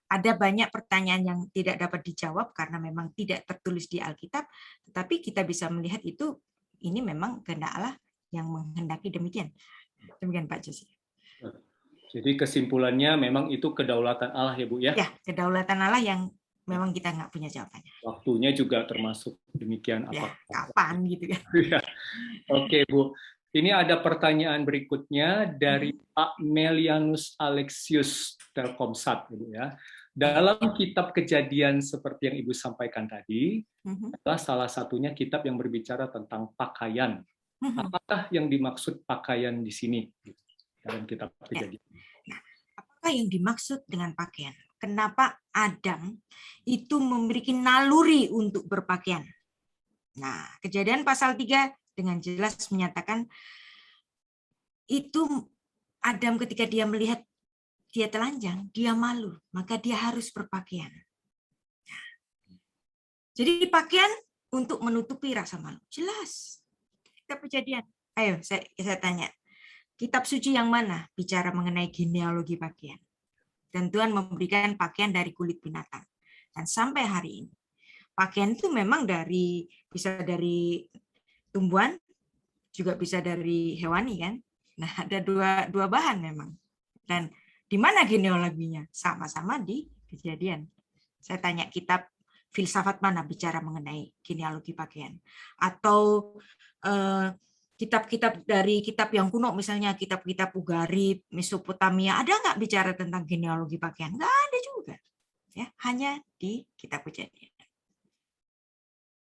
Ada banyak pertanyaan yang tidak dapat dijawab karena memang tidak tertulis di Alkitab, tetapi kita bisa melihat itu, ini memang kehendak Allah yang menghendaki demikian. Demikian Pak Josi. Jadi kesimpulannya memang itu kedaulatan Allah ya Bu ya. Ya, kedaulatan Allah yang memang kita nggak punya jawabannya. Waktunya juga termasuk demikian Ya, apa. kapan gitu kan. Ya. Oke Bu, ini ada pertanyaan berikutnya dari Pak Melianus Alexius Telkomsat Ibu ya. Dalam kitab Kejadian seperti yang Ibu sampaikan tadi, adalah salah satunya kitab yang berbicara tentang pakaian. Apakah yang dimaksud pakaian di sini dalam kitab Kejadian? Nah, apakah yang dimaksud dengan pakaian? Kenapa Adam itu memiliki naluri untuk berpakaian? Nah, Kejadian pasal 3 dengan jelas menyatakan itu Adam ketika dia melihat dia telanjang, dia malu, maka dia harus berpakaian. Jadi pakaian untuk menutupi rasa malu. Jelas. Kitab Kejadian. Ayo, saya tanya. Kitab suci yang mana bicara mengenai genealogi pakaian? Dan Tuhan memberikan pakaian dari kulit binatang. Dan sampai hari ini, pakaian itu memang bisa dari tumbuhan, juga bisa dari hewani kan. Nah, ada dua bahan memang. Dan di mana genealoginya? Sama-sama di Kejadian. Saya tanya kitab filsafat mana bicara mengenai genealogi pakaian? Atau kitab-kitab dari kitab yang kuno, misalnya kitab-kitab Ugarit, Mesopotamia, ada nggak bicara tentang genealogi pakaian? Nggak ada juga. Ya, hanya di kitab Kejadian.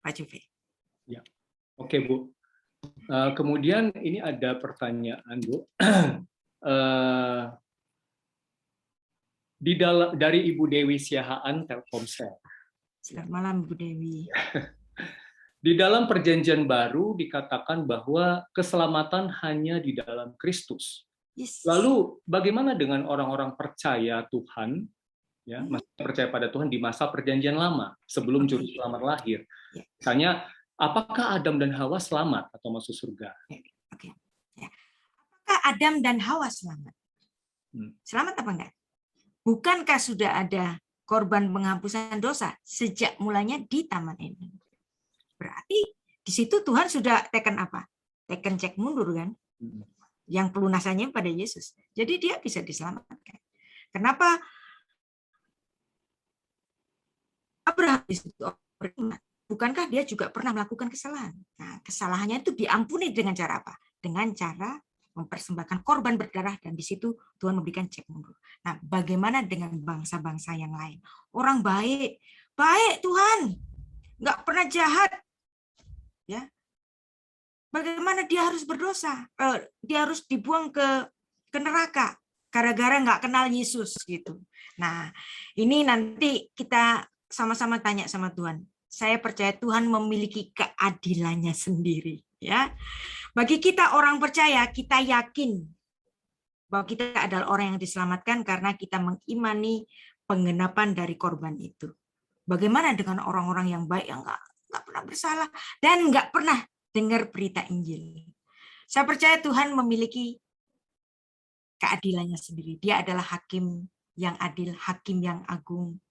Pak Juve. Ya. Oke Bu. Kemudian ini ada pertanyaan Bu. Dari Ibu Dewi Siahaan Telkomsel. Selamat malam Bu Dewi. Di dalam Perjanjian Baru dikatakan bahwa keselamatan hanya di dalam Kristus. Yes. Lalu bagaimana dengan orang-orang percaya Tuhan, ya, masih percaya pada Tuhan di masa Perjanjian Lama sebelum Juru Selamat lahir? Misalnya, apakah Adam dan Hawa selamat atau masuk surga? Oke. Ya. Apakah Adam dan Hawa selamat? Selamat apa enggak? Bukankah sudah ada korban penghapusan dosa sejak mulanya di Taman Eden? Berarti di situ Tuhan sudah teken apa? Teken cek mundur kan? Yang pelunasannya pada Yesus. Jadi dia bisa diselamatkan. Kenapa Abraham di situ beriman? Bukankah dia juga pernah melakukan kesalahan? Nah, kesalahannya itu diampuni dengan cara apa? Dengan cara mempersembahkan korban berdarah, dan di situ Tuhan memberikan cek mundur. Nah, bagaimana dengan bangsa-bangsa yang lain? Orang baik, baik Tuhan, nggak pernah jahat, ya. Bagaimana dia harus berdosa? Dia harus dibuang ke neraka gara-gara nggak kenal Yesus gitu. Nah, ini nanti kita sama-sama tanya sama Tuhan. Saya percaya Tuhan memiliki keadilannya sendiri, ya. Bagi kita orang percaya, kita yakin bahwa kita adalah orang yang diselamatkan karena kita mengimani penggenapan dari korban itu. Bagaimana dengan orang-orang yang baik yang nggak pernah bersalah dan nggak pernah dengar berita Injil? Saya percaya Tuhan memiliki keadilannya sendiri. Dia adalah hakim yang adil, hakim yang agung,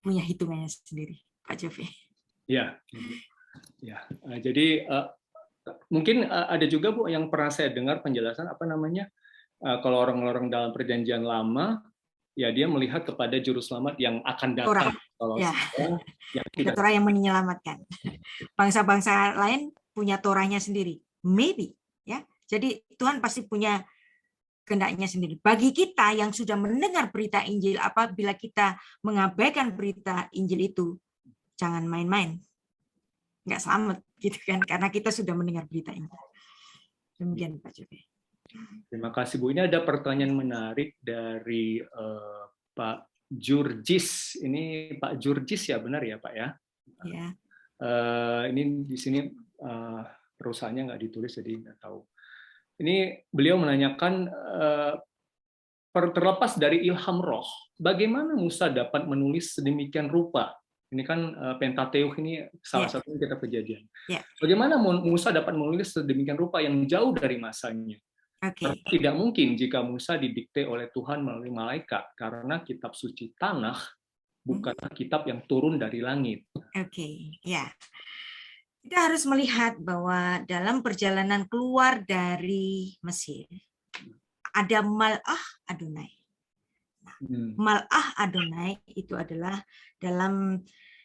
punya hitungannya sendiri, Pak Jovi. Ya. Ya, jadi mungkin ada juga Bu yang pernah saya dengar penjelasan apa namanya, kalau orang-orang dalam Perjanjian Lama, ya dia melihat kepada Juru Selamat yang akan datang. Kalau ya. Yang tidak. Torah yang menyelamatkan. Bangsa-bangsa lain punya Torahnya sendiri, maybe, ya. Jadi Tuhan pasti punya kehendaknya sendiri. Bagi kita yang sudah mendengar berita Injil, apabila kita mengabaikan berita Injil itu, jangan main-main. Nggak selamat gitu kan, karena kita sudah mendengar berita ini. Demikian Pak Jovi. Terima kasih Bu. Ini ada pertanyaan menarik dari Pak Jurjis. Ini Pak Jurjis ya, benar ya Pak ya? Ya. Ini di sini perusahaannya nggak ditulis jadi nggak tahu. Ini beliau menanyakan terlepas dari ilham roh, bagaimana Musa dapat menulis sedemikian rupa? Ini kan Pentateuch ini salah satu kitab Kejadian. Bagaimana Musa dapat menulis sedemikian rupa yang jauh dari masanya? Tidak mungkin jika Musa didikte oleh Tuhan melalui malaikat, karena kitab suci Tanakh bukanlah kitab yang turun dari langit. Oke, ya. Kita harus melihat bahwa dalam perjalanan keluar dari Mesir, ada Mal'ah Adonai. Mal'ah Adonai itu adalah dalam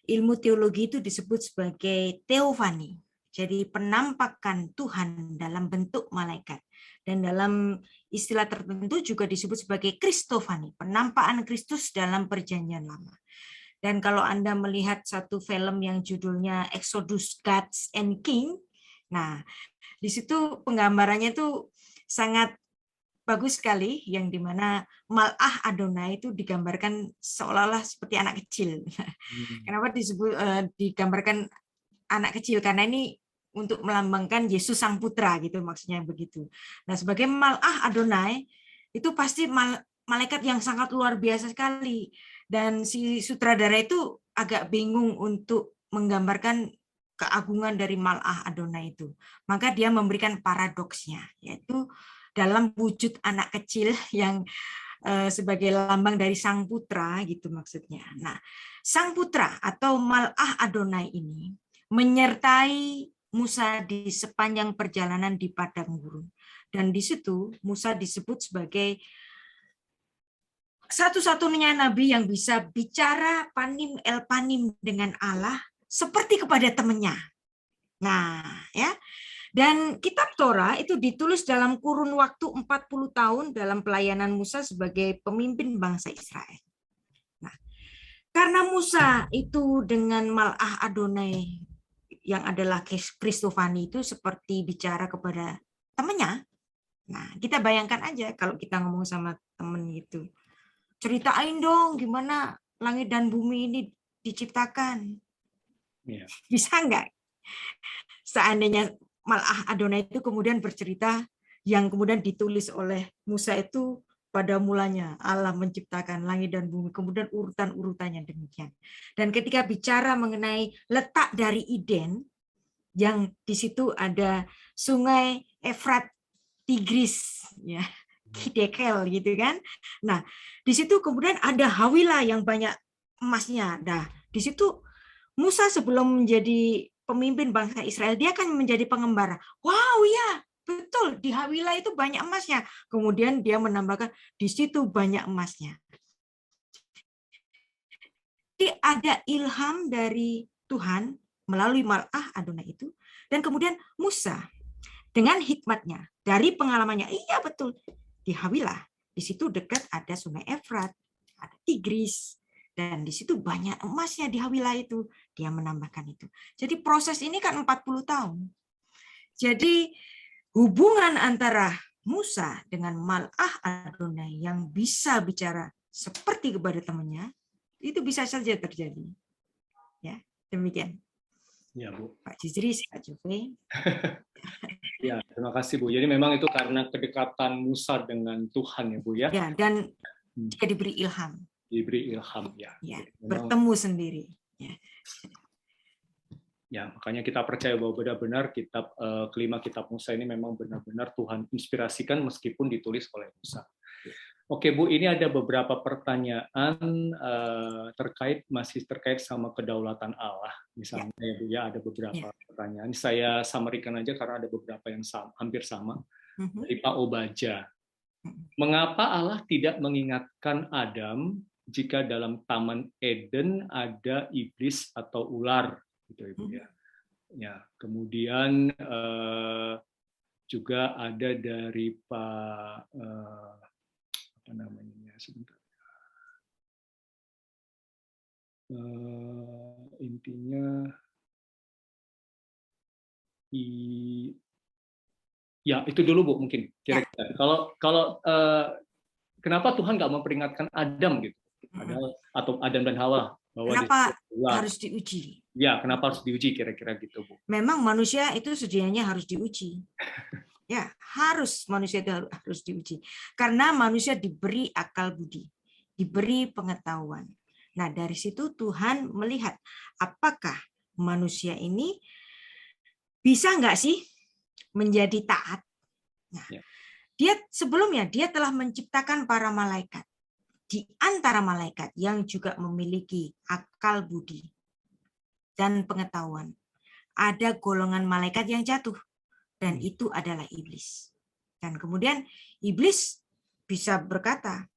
ilmu teologi itu disebut sebagai teofani. Jadi penampakan Tuhan dalam bentuk malaikat. Dan dalam istilah tertentu juga disebut sebagai Kristofani, penampakan Kristus dalam perjanjian lama. Dan kalau Anda melihat satu film yang judulnya Exodus Gods and King, nah di situ penggambarannya itu sangat bagus sekali, yang dimana Mal'ah Adonai itu digambarkan seolah-olah seperti anak kecil. Kenapa disebut digambarkan anak kecil? Karena ini untuk melambangkan Yesus Sang Putra gitu, maksudnya begitu. Nah, sebagai Mal'ah Adonai itu pasti malaikat yang sangat luar biasa sekali, dan si sutradara itu agak bingung untuk menggambarkan keagungan dari Mal'ah Adonai itu. Maka dia memberikan paradoksnya, yaitu dalam wujud anak kecil yang sebagai lambang dari Sang Putra gitu maksudnya. Nah, Sang Putra atau Mal'ah Adonai ini menyertai Musa di sepanjang perjalanan di padang gurun. Dan di situ Musa disebut sebagai satu-satunya nabi yang bisa bicara panim el panim dengan Allah seperti kepada temannya. Nah, ya. Dan kitab Torah itu ditulis dalam kurun waktu 40 tahun dalam pelayanan Musa sebagai pemimpin bangsa Israel. Nah, karena Musa itu dengan Mal'ah Adonai yang adalah Kristofani itu seperti bicara kepada temannya. Nah, kita bayangkan aja kalau kita ngomong sama temen gitu. Ceritain dong gimana langit dan bumi ini diciptakan. Iya. Bisa nggak? Seandainya Mal'ah Adonai itu kemudian bercerita yang kemudian ditulis oleh Musa itu pada mulanya Allah menciptakan langit dan bumi, kemudian urutan-urutannya demikian. Dan ketika bicara mengenai letak dari Eden, yang di situ ada sungai Efrat, Tigris, ya, Hidekel gitu kan. Nah, di situ kemudian ada Hawilah yang banyak emasnya. Nah, di situ Musa sebelum menjadi pemimpin bangsa Israel, dia akan menjadi pengembara. Wow, ya, betul, di Hawilah itu banyak emasnya. Kemudian dia menambahkan, di situ banyak emasnya. Jadi ada ilham dari Tuhan melalui Mal'ah Adonai itu. Dan kemudian Musa dengan hikmatnya, dari pengalamannya, iya betul, di Hawilah, di situ dekat ada sungai Efrat, ada Tigris, dan di situ banyak emasnya di Hawilah itu. Dia menambahkan itu. Jadi proses ini kan 40 tahun. Jadi hubungan antara Musa dengan Mal'ah Adonai yang bisa bicara seperti kepada temannya, itu bisa saja terjadi. Ya, demikian. Ya, Bu. Pak Jizri, Pak Jufri. Ya, terima kasih, Bu. Jadi memang itu karena kedekatan Musa dengan Tuhan ya, Bu ya. Ya, dan dia diberi ilham. Diberi ilham ya. Ya, Memang, bertemu sendiri. Ya. Ya, makanya kita percaya bahwa benar-benar kelima kitab Musa ini memang benar-benar Tuhan inspirasikan meskipun ditulis oleh Musa. Oke, Bu, ini ada beberapa pertanyaan masih terkait sama kedaulatan Allah. Misalnya ya, Bu, ya ada beberapa pertanyaan. Saya summary-kan aja karena ada beberapa yang hampir sama. Dari Pak Obaja. Mengapa Allah tidak mengingatkan Adam jika dalam Taman Eden ada iblis atau ular? Gitu, Ibu ya. Ya, kemudian juga ada dari Pak apa namanya sebentar. Intinya ya itu dulu Bu mungkin kira-kira. Kalau kenapa Tuhan nggak memperingatkan Adam gitu? Atau Adam dan Hawa bahwa kenapa harus diuji? Ya, kenapa harus diuji kira-kira gitu, Bu? Memang manusia itu sedianya harus diuji. Ya, manusia itu harus diuji. Karena manusia diberi akal budi, diberi pengetahuan. Nah, dari situ Tuhan melihat apakah manusia ini bisa nggak sih menjadi taat. Nah, sebelumnya dia telah menciptakan para malaikat. Di antara malaikat yang juga memiliki akal budi dan pengetahuan, ada golongan malaikat yang jatuh, dan itu adalah iblis. Dan kemudian iblis bisa berkata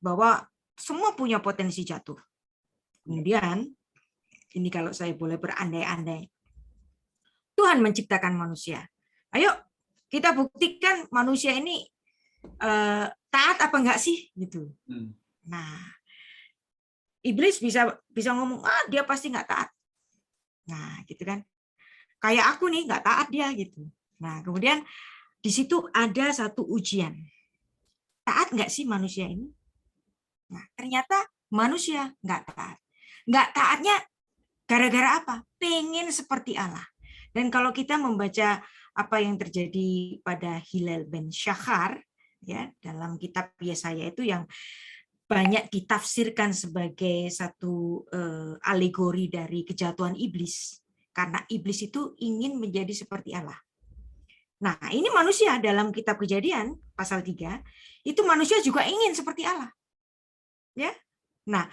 bahwa semua punya potensi jatuh. Kemudian, ini kalau saya boleh berandai-andai, Tuhan menciptakan manusia. Ayo kita buktikan manusia ini taat apa enggak sih, gitu. Nah, iblis bisa ngomong, dia pasti nggak taat. Nah, gitu kan. Kayak aku nih nggak taat dia, gitu. Nah, kemudian di situ ada satu ujian. Taat nggak sih manusia ini? Nah, ternyata manusia nggak taat. Nggak taatnya gara-gara apa? Pengen seperti Allah. Dan kalau kita membaca apa yang terjadi pada Hillel ben Shachar, ya, dalam kitab Yesaya itu yang banyak ditafsirkan sebagai satu alegori dari kejatuhan iblis. Karena iblis itu ingin menjadi seperti Allah. Nah, ini manusia dalam kitab Kejadian pasal 3, itu manusia juga ingin seperti Allah. Ya. Nah,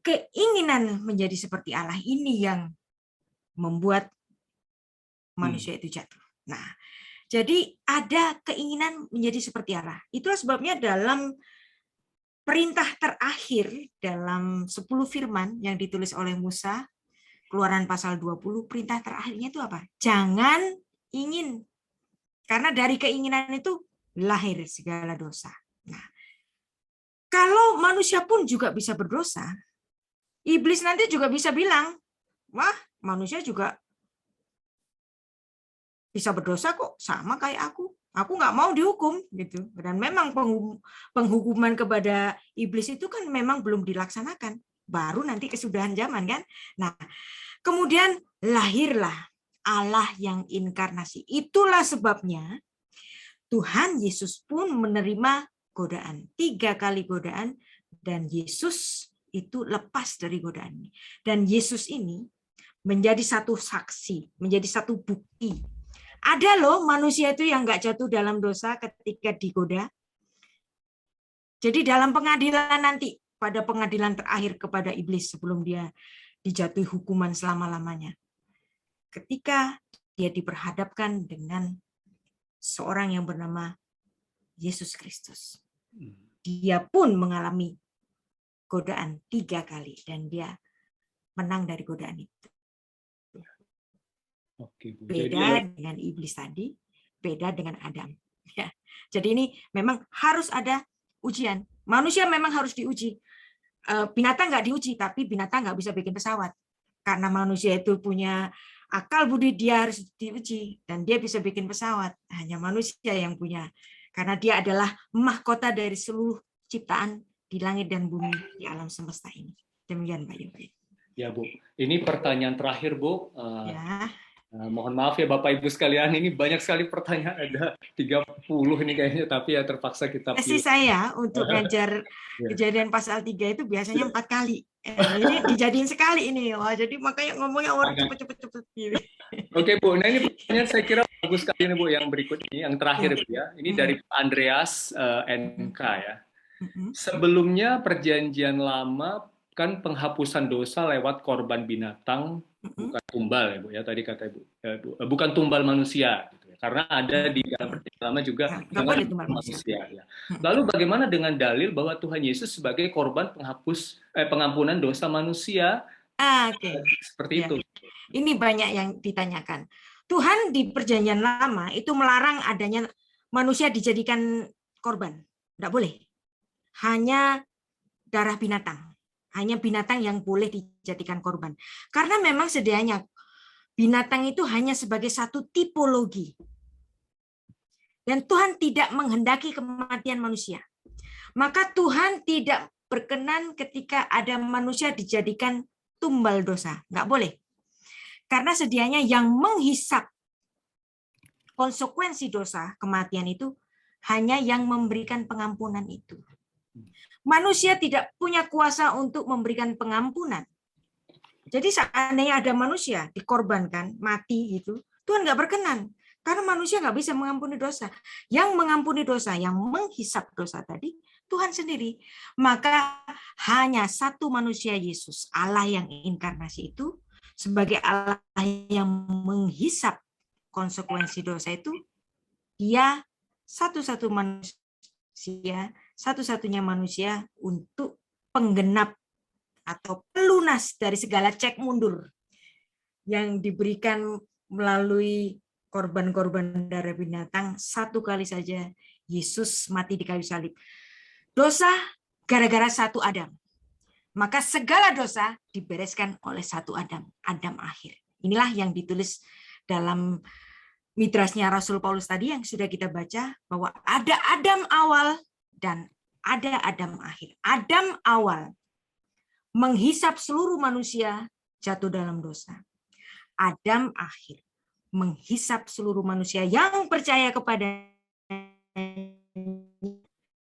keinginan menjadi seperti Allah ini yang membuat manusia itu jatuh. Nah, jadi ada keinginan menjadi seperti Allah. Itulah sebabnya dalam perintah terakhir dalam 10 firman yang ditulis oleh Musa, Keluaran pasal 20, perintah terakhirnya itu apa? Jangan ingin. Karena dari keinginan itu lahir segala dosa. Nah, kalau manusia pun juga bisa berdosa, iblis nanti juga bisa bilang, wah, manusia juga bisa berdosa kok, sama kayak aku. Aku nggak mau dihukum, gitu. Dan memang penghukuman kepada iblis itu kan memang belum dilaksanakan. Baru nanti kesudahan zaman, kan? Nah, kemudian lahirlah Allah yang inkarnasi. Itulah sebabnya Tuhan Yesus pun menerima godaan. 3 kali godaan, dan Yesus itu lepas dari godaan ini. Dan Yesus ini menjadi satu saksi, menjadi satu bukti. Ada loh manusia itu yang nggak jatuh dalam dosa ketika digoda. Jadi dalam pengadilan nanti, pada pengadilan terakhir kepada iblis sebelum dia dijatuhi hukuman selama-lamanya. Ketika dia diperhadapkan dengan seorang yang bernama Yesus Kristus. Dia pun mengalami godaan 3 kali dan dia menang dari godaan itu. Oke, Bu. Beda dengan iblis tadi, beda dengan Adam. Ya. Jadi ini memang harus ada ujian. Manusia memang harus diuji. Binatang nggak diuji, tapi binatang nggak bisa bikin pesawat. Karena manusia itu punya akal budi, dia harus diuji. Dan dia bisa bikin pesawat. Hanya manusia yang punya. Karena dia adalah mahkota dari seluruh ciptaan di langit dan bumi, di alam semesta ini. Demikian, Pak Yopi. Ya, Bu. Ini pertanyaan terakhir, Bu. Ya. Mohon maaf ya Bapak Ibu sekalian, ini banyak sekali pertanyaan, ada 30 ini kayaknya, tapi ya terpaksa kita pilih. Sesi saya untuk ngajar Kejadian pasal 3 itu biasanya 4 kali. Ini dijadiin sekali ini. Wah, jadi makanya ngomongnya orang cepet-cepet. Oke, Bu. Nah, ini pertanyaan saya kira bagus sekali nih, Bu, yang berikut ini, yang terakhir, Bu, ya. Ini dari Andreas NK ya. Sebelumnya perjanjian lama kan penghapusan dosa lewat korban binatang, bukan tumbal ya, Bu, ya, tadi kata Ibu, bukan tumbal manusia, gitu ya. Karena ada di dalam perjanjian lama juga dengan manusia. Ya. Lalu bagaimana dengan dalil bahwa Tuhan Yesus sebagai korban pengampunan dosa manusia? Oke. Seperti itu. Ini banyak yang ditanyakan. Tuhan di perjanjian lama itu melarang adanya manusia dijadikan korban, tidak boleh. Hanya darah binatang. Hanya binatang yang boleh dijadikan korban. Karena memang sedianya binatang itu hanya sebagai satu tipologi. Dan Tuhan tidak menghendaki kematian manusia. Maka Tuhan tidak berkenan ketika ada manusia dijadikan tumbal dosa. Nggak boleh. Karena sedianya yang menghisap konsekuensi dosa, kematian itu, hanya yang memberikan pengampunan itu. Manusia tidak punya kuasa untuk memberikan pengampunan. Jadi seandainya ada manusia dikorbankan, mati gitu, Tuhan nggak berkenan. Karena manusia nggak bisa mengampuni dosa. Yang mengampuni dosa, yang menghisap dosa tadi, Tuhan sendiri. Maka hanya satu manusia Yesus, Allah yang inkarnasi itu, sebagai Allah yang menghisap konsekuensi dosa itu, dia satu-satunya manusia untuk penggenap atau pelunas dari segala cek mundur yang diberikan melalui korban-korban darah binatang. Satu kali saja Yesus mati di kayu salib. Dosa gara-gara satu Adam. Maka segala dosa dibereskan oleh satu Adam, Adam akhir. Inilah yang ditulis dalam midrasnya Rasul Paulus tadi yang sudah kita baca, bahwa ada Adam awal dan ada Adam akhir. Adam awal menghisap seluruh manusia jatuh dalam dosa. Adam akhir menghisap seluruh manusia yang percaya kepada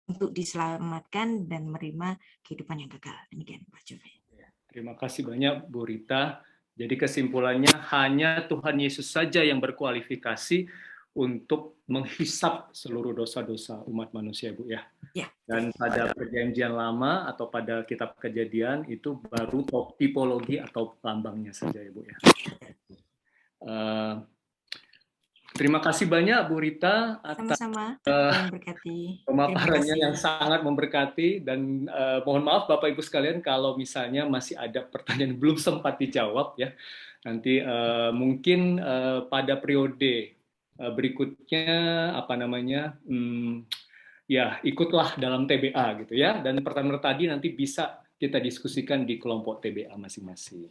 untuk diselamatkan dan menerima kehidupan yang kekal. Demikian Pak Jovi. Terima kasih banyak Bu Rita. Jadi kesimpulannya hanya Tuhan Yesus saja yang berkualifikasi untuk menghisap seluruh dosa-dosa umat manusia, Bu ya. Ya. Dan pada Perjanjian Lama atau pada Kitab Kejadian itu baru tipologi atau lambangnya saja, ya Bu ya. Terima kasih banyak Bu Rita atas pemaparannya yang sangat memberkati, dan mohon maaf Bapak Ibu sekalian kalau misalnya masih ada pertanyaan yang belum sempat dijawab ya. Nanti mungkin pada periode berikutnya ya ikutlah dalam TBA gitu ya, dan pertanyaan tadi nanti bisa kita diskusikan di kelompok TBA masing-masing.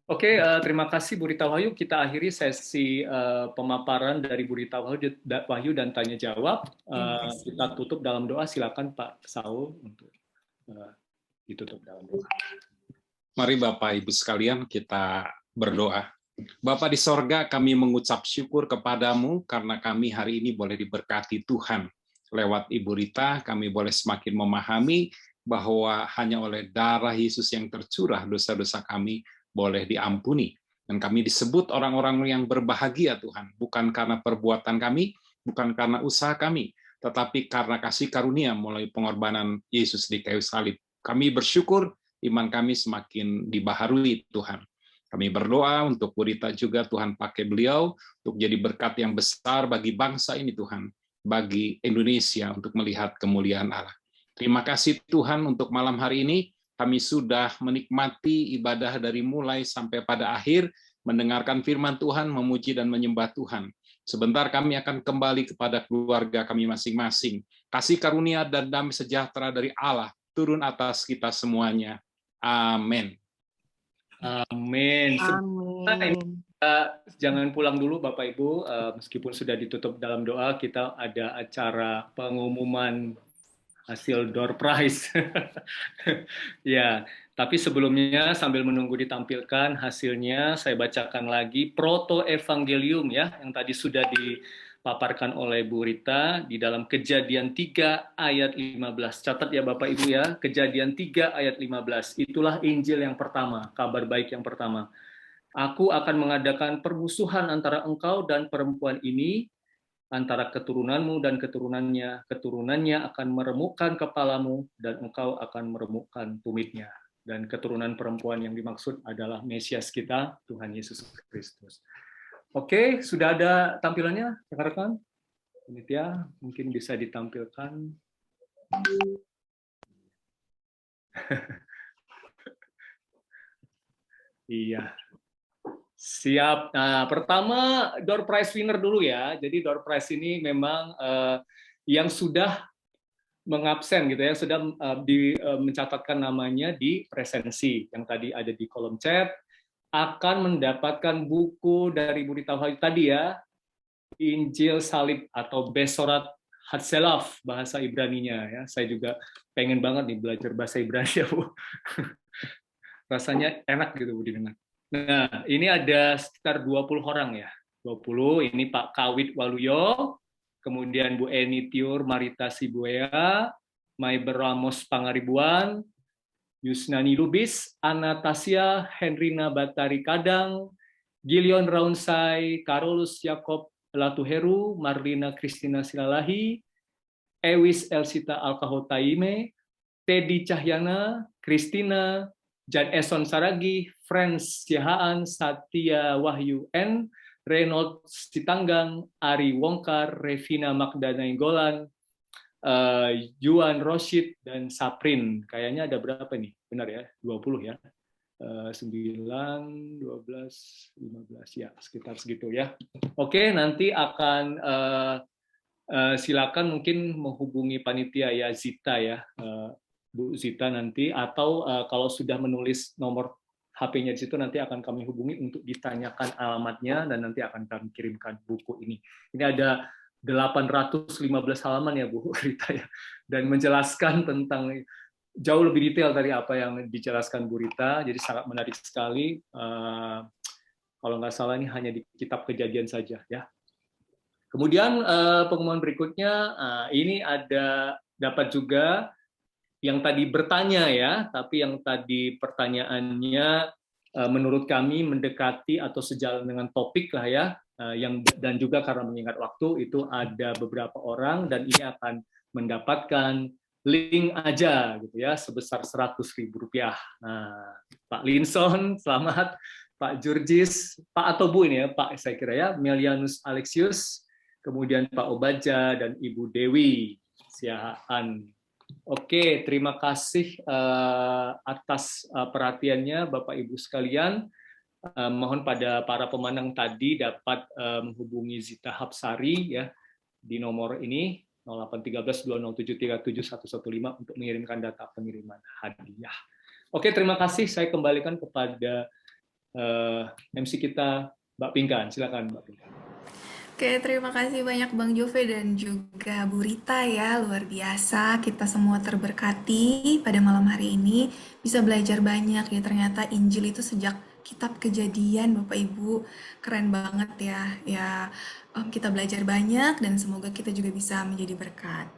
Oke, terima kasih Bu Rita Wahyu. Kita akhiri sesi pemaparan dari Bu Rita Wahyu dan tanya jawab. Kita tutup dalam doa. Silakan Pak Saul untuk ditutup dalam doa. Mari Bapak Ibu sekalian kita berdoa. Bapa di sorga, kami mengucap syukur kepadamu karena kami hari ini boleh diberkati Tuhan. Lewat Ibu Rita, kami boleh semakin memahami bahwa hanya oleh darah Yesus yang tercurah dosa-dosa kami boleh diampuni. Dan kami disebut orang-orang yang berbahagia Tuhan, bukan karena perbuatan kami, bukan karena usaha kami, tetapi karena kasih karunia melalui pengorbanan Yesus di kayu salib. Kami bersyukur, iman kami semakin dibaharui Tuhan. Kami berdoa untuk Bu Rita juga, Tuhan pakai beliau untuk jadi berkat yang besar bagi bangsa ini Tuhan, bagi Indonesia untuk melihat kemuliaan Allah. Terima kasih Tuhan untuk malam hari ini. Kami sudah menikmati ibadah dari mulai sampai pada akhir, mendengarkan firman Tuhan, memuji dan menyembah Tuhan. Sebentar kami akan kembali kepada keluarga kami masing-masing. Kasih karunia dan damai sejahtera dari Allah turun atas kita semuanya. Amin. Amin. Jangan pulang dulu Bapak Ibu, meskipun sudah ditutup dalam doa, kita ada acara pengumuman hasil door prize. Ya, tapi sebelumnya sambil menunggu ditampilkan hasilnya, saya bacakan lagi Proto Evangelium ya, yang tadi sudah dipaparkan oleh Bu Rita di dalam Kejadian 3 ayat 15. Catat ya Bapak Ibu ya, Kejadian 3 ayat 15. Itulah Injil yang pertama, kabar baik yang pertama. Aku akan mengadakan permusuhan antara engkau dan perempuan ini, antara keturunanmu dan keturunannya akan meremukkan kepalamu dan engkau akan meremukkan tumitnya. Dan keturunan perempuan yang dimaksud adalah Mesias kita, Tuhan Yesus Kristus. Oke, sudah ada tampilannya, rekan-rekan? Panitia, mungkin bisa ditampilkan. Iya. Siap. Nah, pertama door prize winner dulu ya. Jadi door prize ini memang yang sudah mengabsen gitu ya, sudah mencatatkan namanya di presensi yang tadi ada di kolom chat, akan mendapatkan buku dari Bu Rita Wahyu tadi ya, Injil Salib atau Besorat Hatzelaf bahasa Ibraninya ya. Saya juga pengen banget nih belajar bahasa Ibrani ya Bu. Rasanya enak gitu Bu didengar. Nah, ini ada sekitar 20 orang ya. 20, ini Pak Kawit Waluyo, kemudian Bu Eni Tiur Marita Sibuea, Maiber Ramos Pangaribuan, Yusnani Lubis, Anastasia Henrina Batari Kadang, Gilion Raunsai, Karolus Yakob Latuheru, Marlina Kristina Silalahi, Ewis Elsita Alkahotaime, Teddy Cahyana, Kristina, Jan Eson Saragi, Friends Siahaan, Satya Wahyu N, Reynold Sitanggang, Ari Wongkar, Revina Magdana Inggolan, Yuan Roshid, dan Saprin. Kayaknya ada berapa nih? Benar ya? 20 ya? 9, 12, 15 ya, sekitar segitu ya. Oke, nanti akan silakan mungkin menghubungi panitia ya, Zita ya, Bu Zita nanti, atau kalau sudah menulis nomor HP-nya di situ nanti akan kami hubungi untuk ditanyakan alamatnya dan nanti akan kami kirimkan buku ini. Ini ada 815 halaman ya Bu Rita ya, dan menjelaskan tentang jauh lebih detail dari apa yang dijelaskan Bu Rita, jadi sangat menarik sekali. Kalau nggak salah ini hanya di kitab Kejadian saja ya. Kemudian pengumuman berikutnya, ini ada dapat juga yang tadi bertanya ya, tapi yang tadi pertanyaannya menurut kami mendekati atau sejalan dengan topik lah ya, dan juga karena mengingat waktu itu ada beberapa orang dan ini akan mendapatkan link aja gitu ya sebesar Rp100.000. Nah, Pak Linson, selamat. Pak Jurgis, Pak atau Bu ini ya, Pak saya kira ya, Melianus Alexius, kemudian Pak Obaja dan Ibu Dewi Siahaan. Oke, terima kasih atas perhatiannya Bapak Ibu sekalian. Mohon pada para pemenang tadi dapat menghubungi Zita Hapsari ya di nomor ini 0813-20737115 untuk mengirimkan data pengiriman hadiah. Oke, terima kasih. Saya kembalikan kepada MC kita, Mbak Pinkan. Silakan, Mbak Pinkan. Oke, terima kasih banyak Bang Jove dan juga Bu Rita ya, luar biasa. Kita semua terberkati pada malam hari ini, bisa belajar banyak ya. Ternyata Injil itu sejak kitab Kejadian, Bapak Ibu, keren banget ya. Ya, kita belajar banyak dan semoga kita juga bisa menjadi berkat.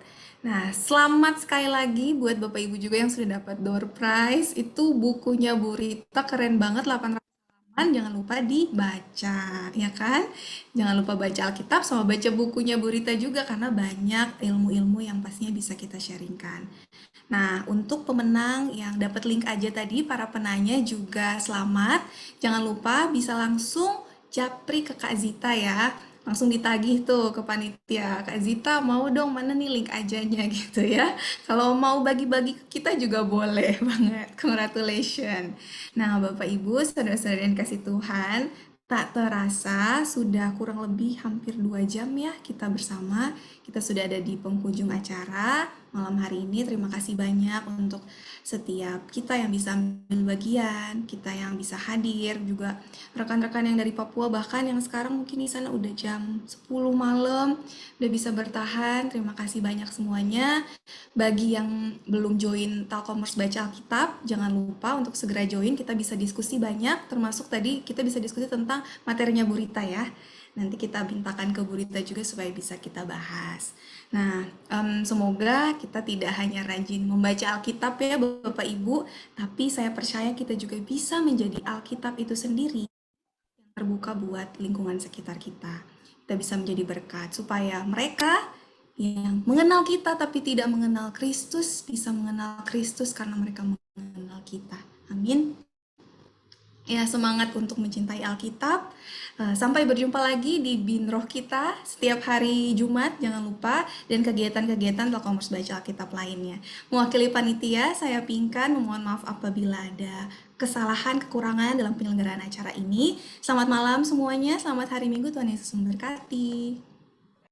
Nah, selamat sekali lagi buat Bapak Ibu juga yang sudah dapat door prize. Itu bukunya Bu Rita keren banget, 800 halaman, jangan lupa dibaca, ya kan? Jangan lupa baca Alkitab sama baca bukunya Bu Rita juga karena banyak ilmu-ilmu yang pastinya bisa kita sharingkan. Nah, untuk pemenang yang dapat link aja tadi, para penanya juga selamat. Jangan lupa bisa langsung japri ke Kak Zita ya. Langsung ditagih tuh ke panitia. Kak Zita mau dong mana nih link ajanya gitu ya. Kalau mau bagi-bagi ke kita juga boleh banget. Congratulations. Nah, Bapak Ibu, saudara-saudara yang kasih Tuhan, tak terasa sudah kurang lebih hampir 2 jam ya kita bersama. Kita sudah ada di penghujung acara malam hari ini. Terima kasih banyak untuk setiap kita yang bisa ambil bagian, kita yang bisa hadir, juga rekan-rekan yang dari Papua, bahkan yang sekarang mungkin di sana udah jam 10 malam, udah bisa bertahan. Terima kasih banyak semuanya. Bagi yang belum join Talkomers Baca Alkitab, jangan lupa untuk segera join, kita bisa diskusi banyak, termasuk tadi kita bisa diskusi tentang materinya Bu Rita ya. Nanti kita mintakan ke Bu Rita juga supaya bisa kita bahas. Nah, semoga kita tidak hanya rajin membaca Alkitab ya Bapak Ibu, tapi saya percaya kita juga bisa menjadi Alkitab itu sendiri yang terbuka buat lingkungan sekitar kita. Kita bisa menjadi berkat supaya mereka yang mengenal kita tapi tidak mengenal Kristus bisa mengenal Kristus karena mereka mengenal kita. Amin. Ya, semangat untuk mencintai Alkitab. Sampai berjumpa lagi di Bin Roh kita setiap hari Jumat, jangan lupa, dan kegiatan-kegiatan Talkomers Baca Alkitab lainnya. Mewakili panitia, saya Pinkan, memohon maaf apabila ada kesalahan, kekurangan dalam penyelenggaraan acara ini. Selamat malam semuanya, selamat hari Minggu, Tuhan Yesus memberkati.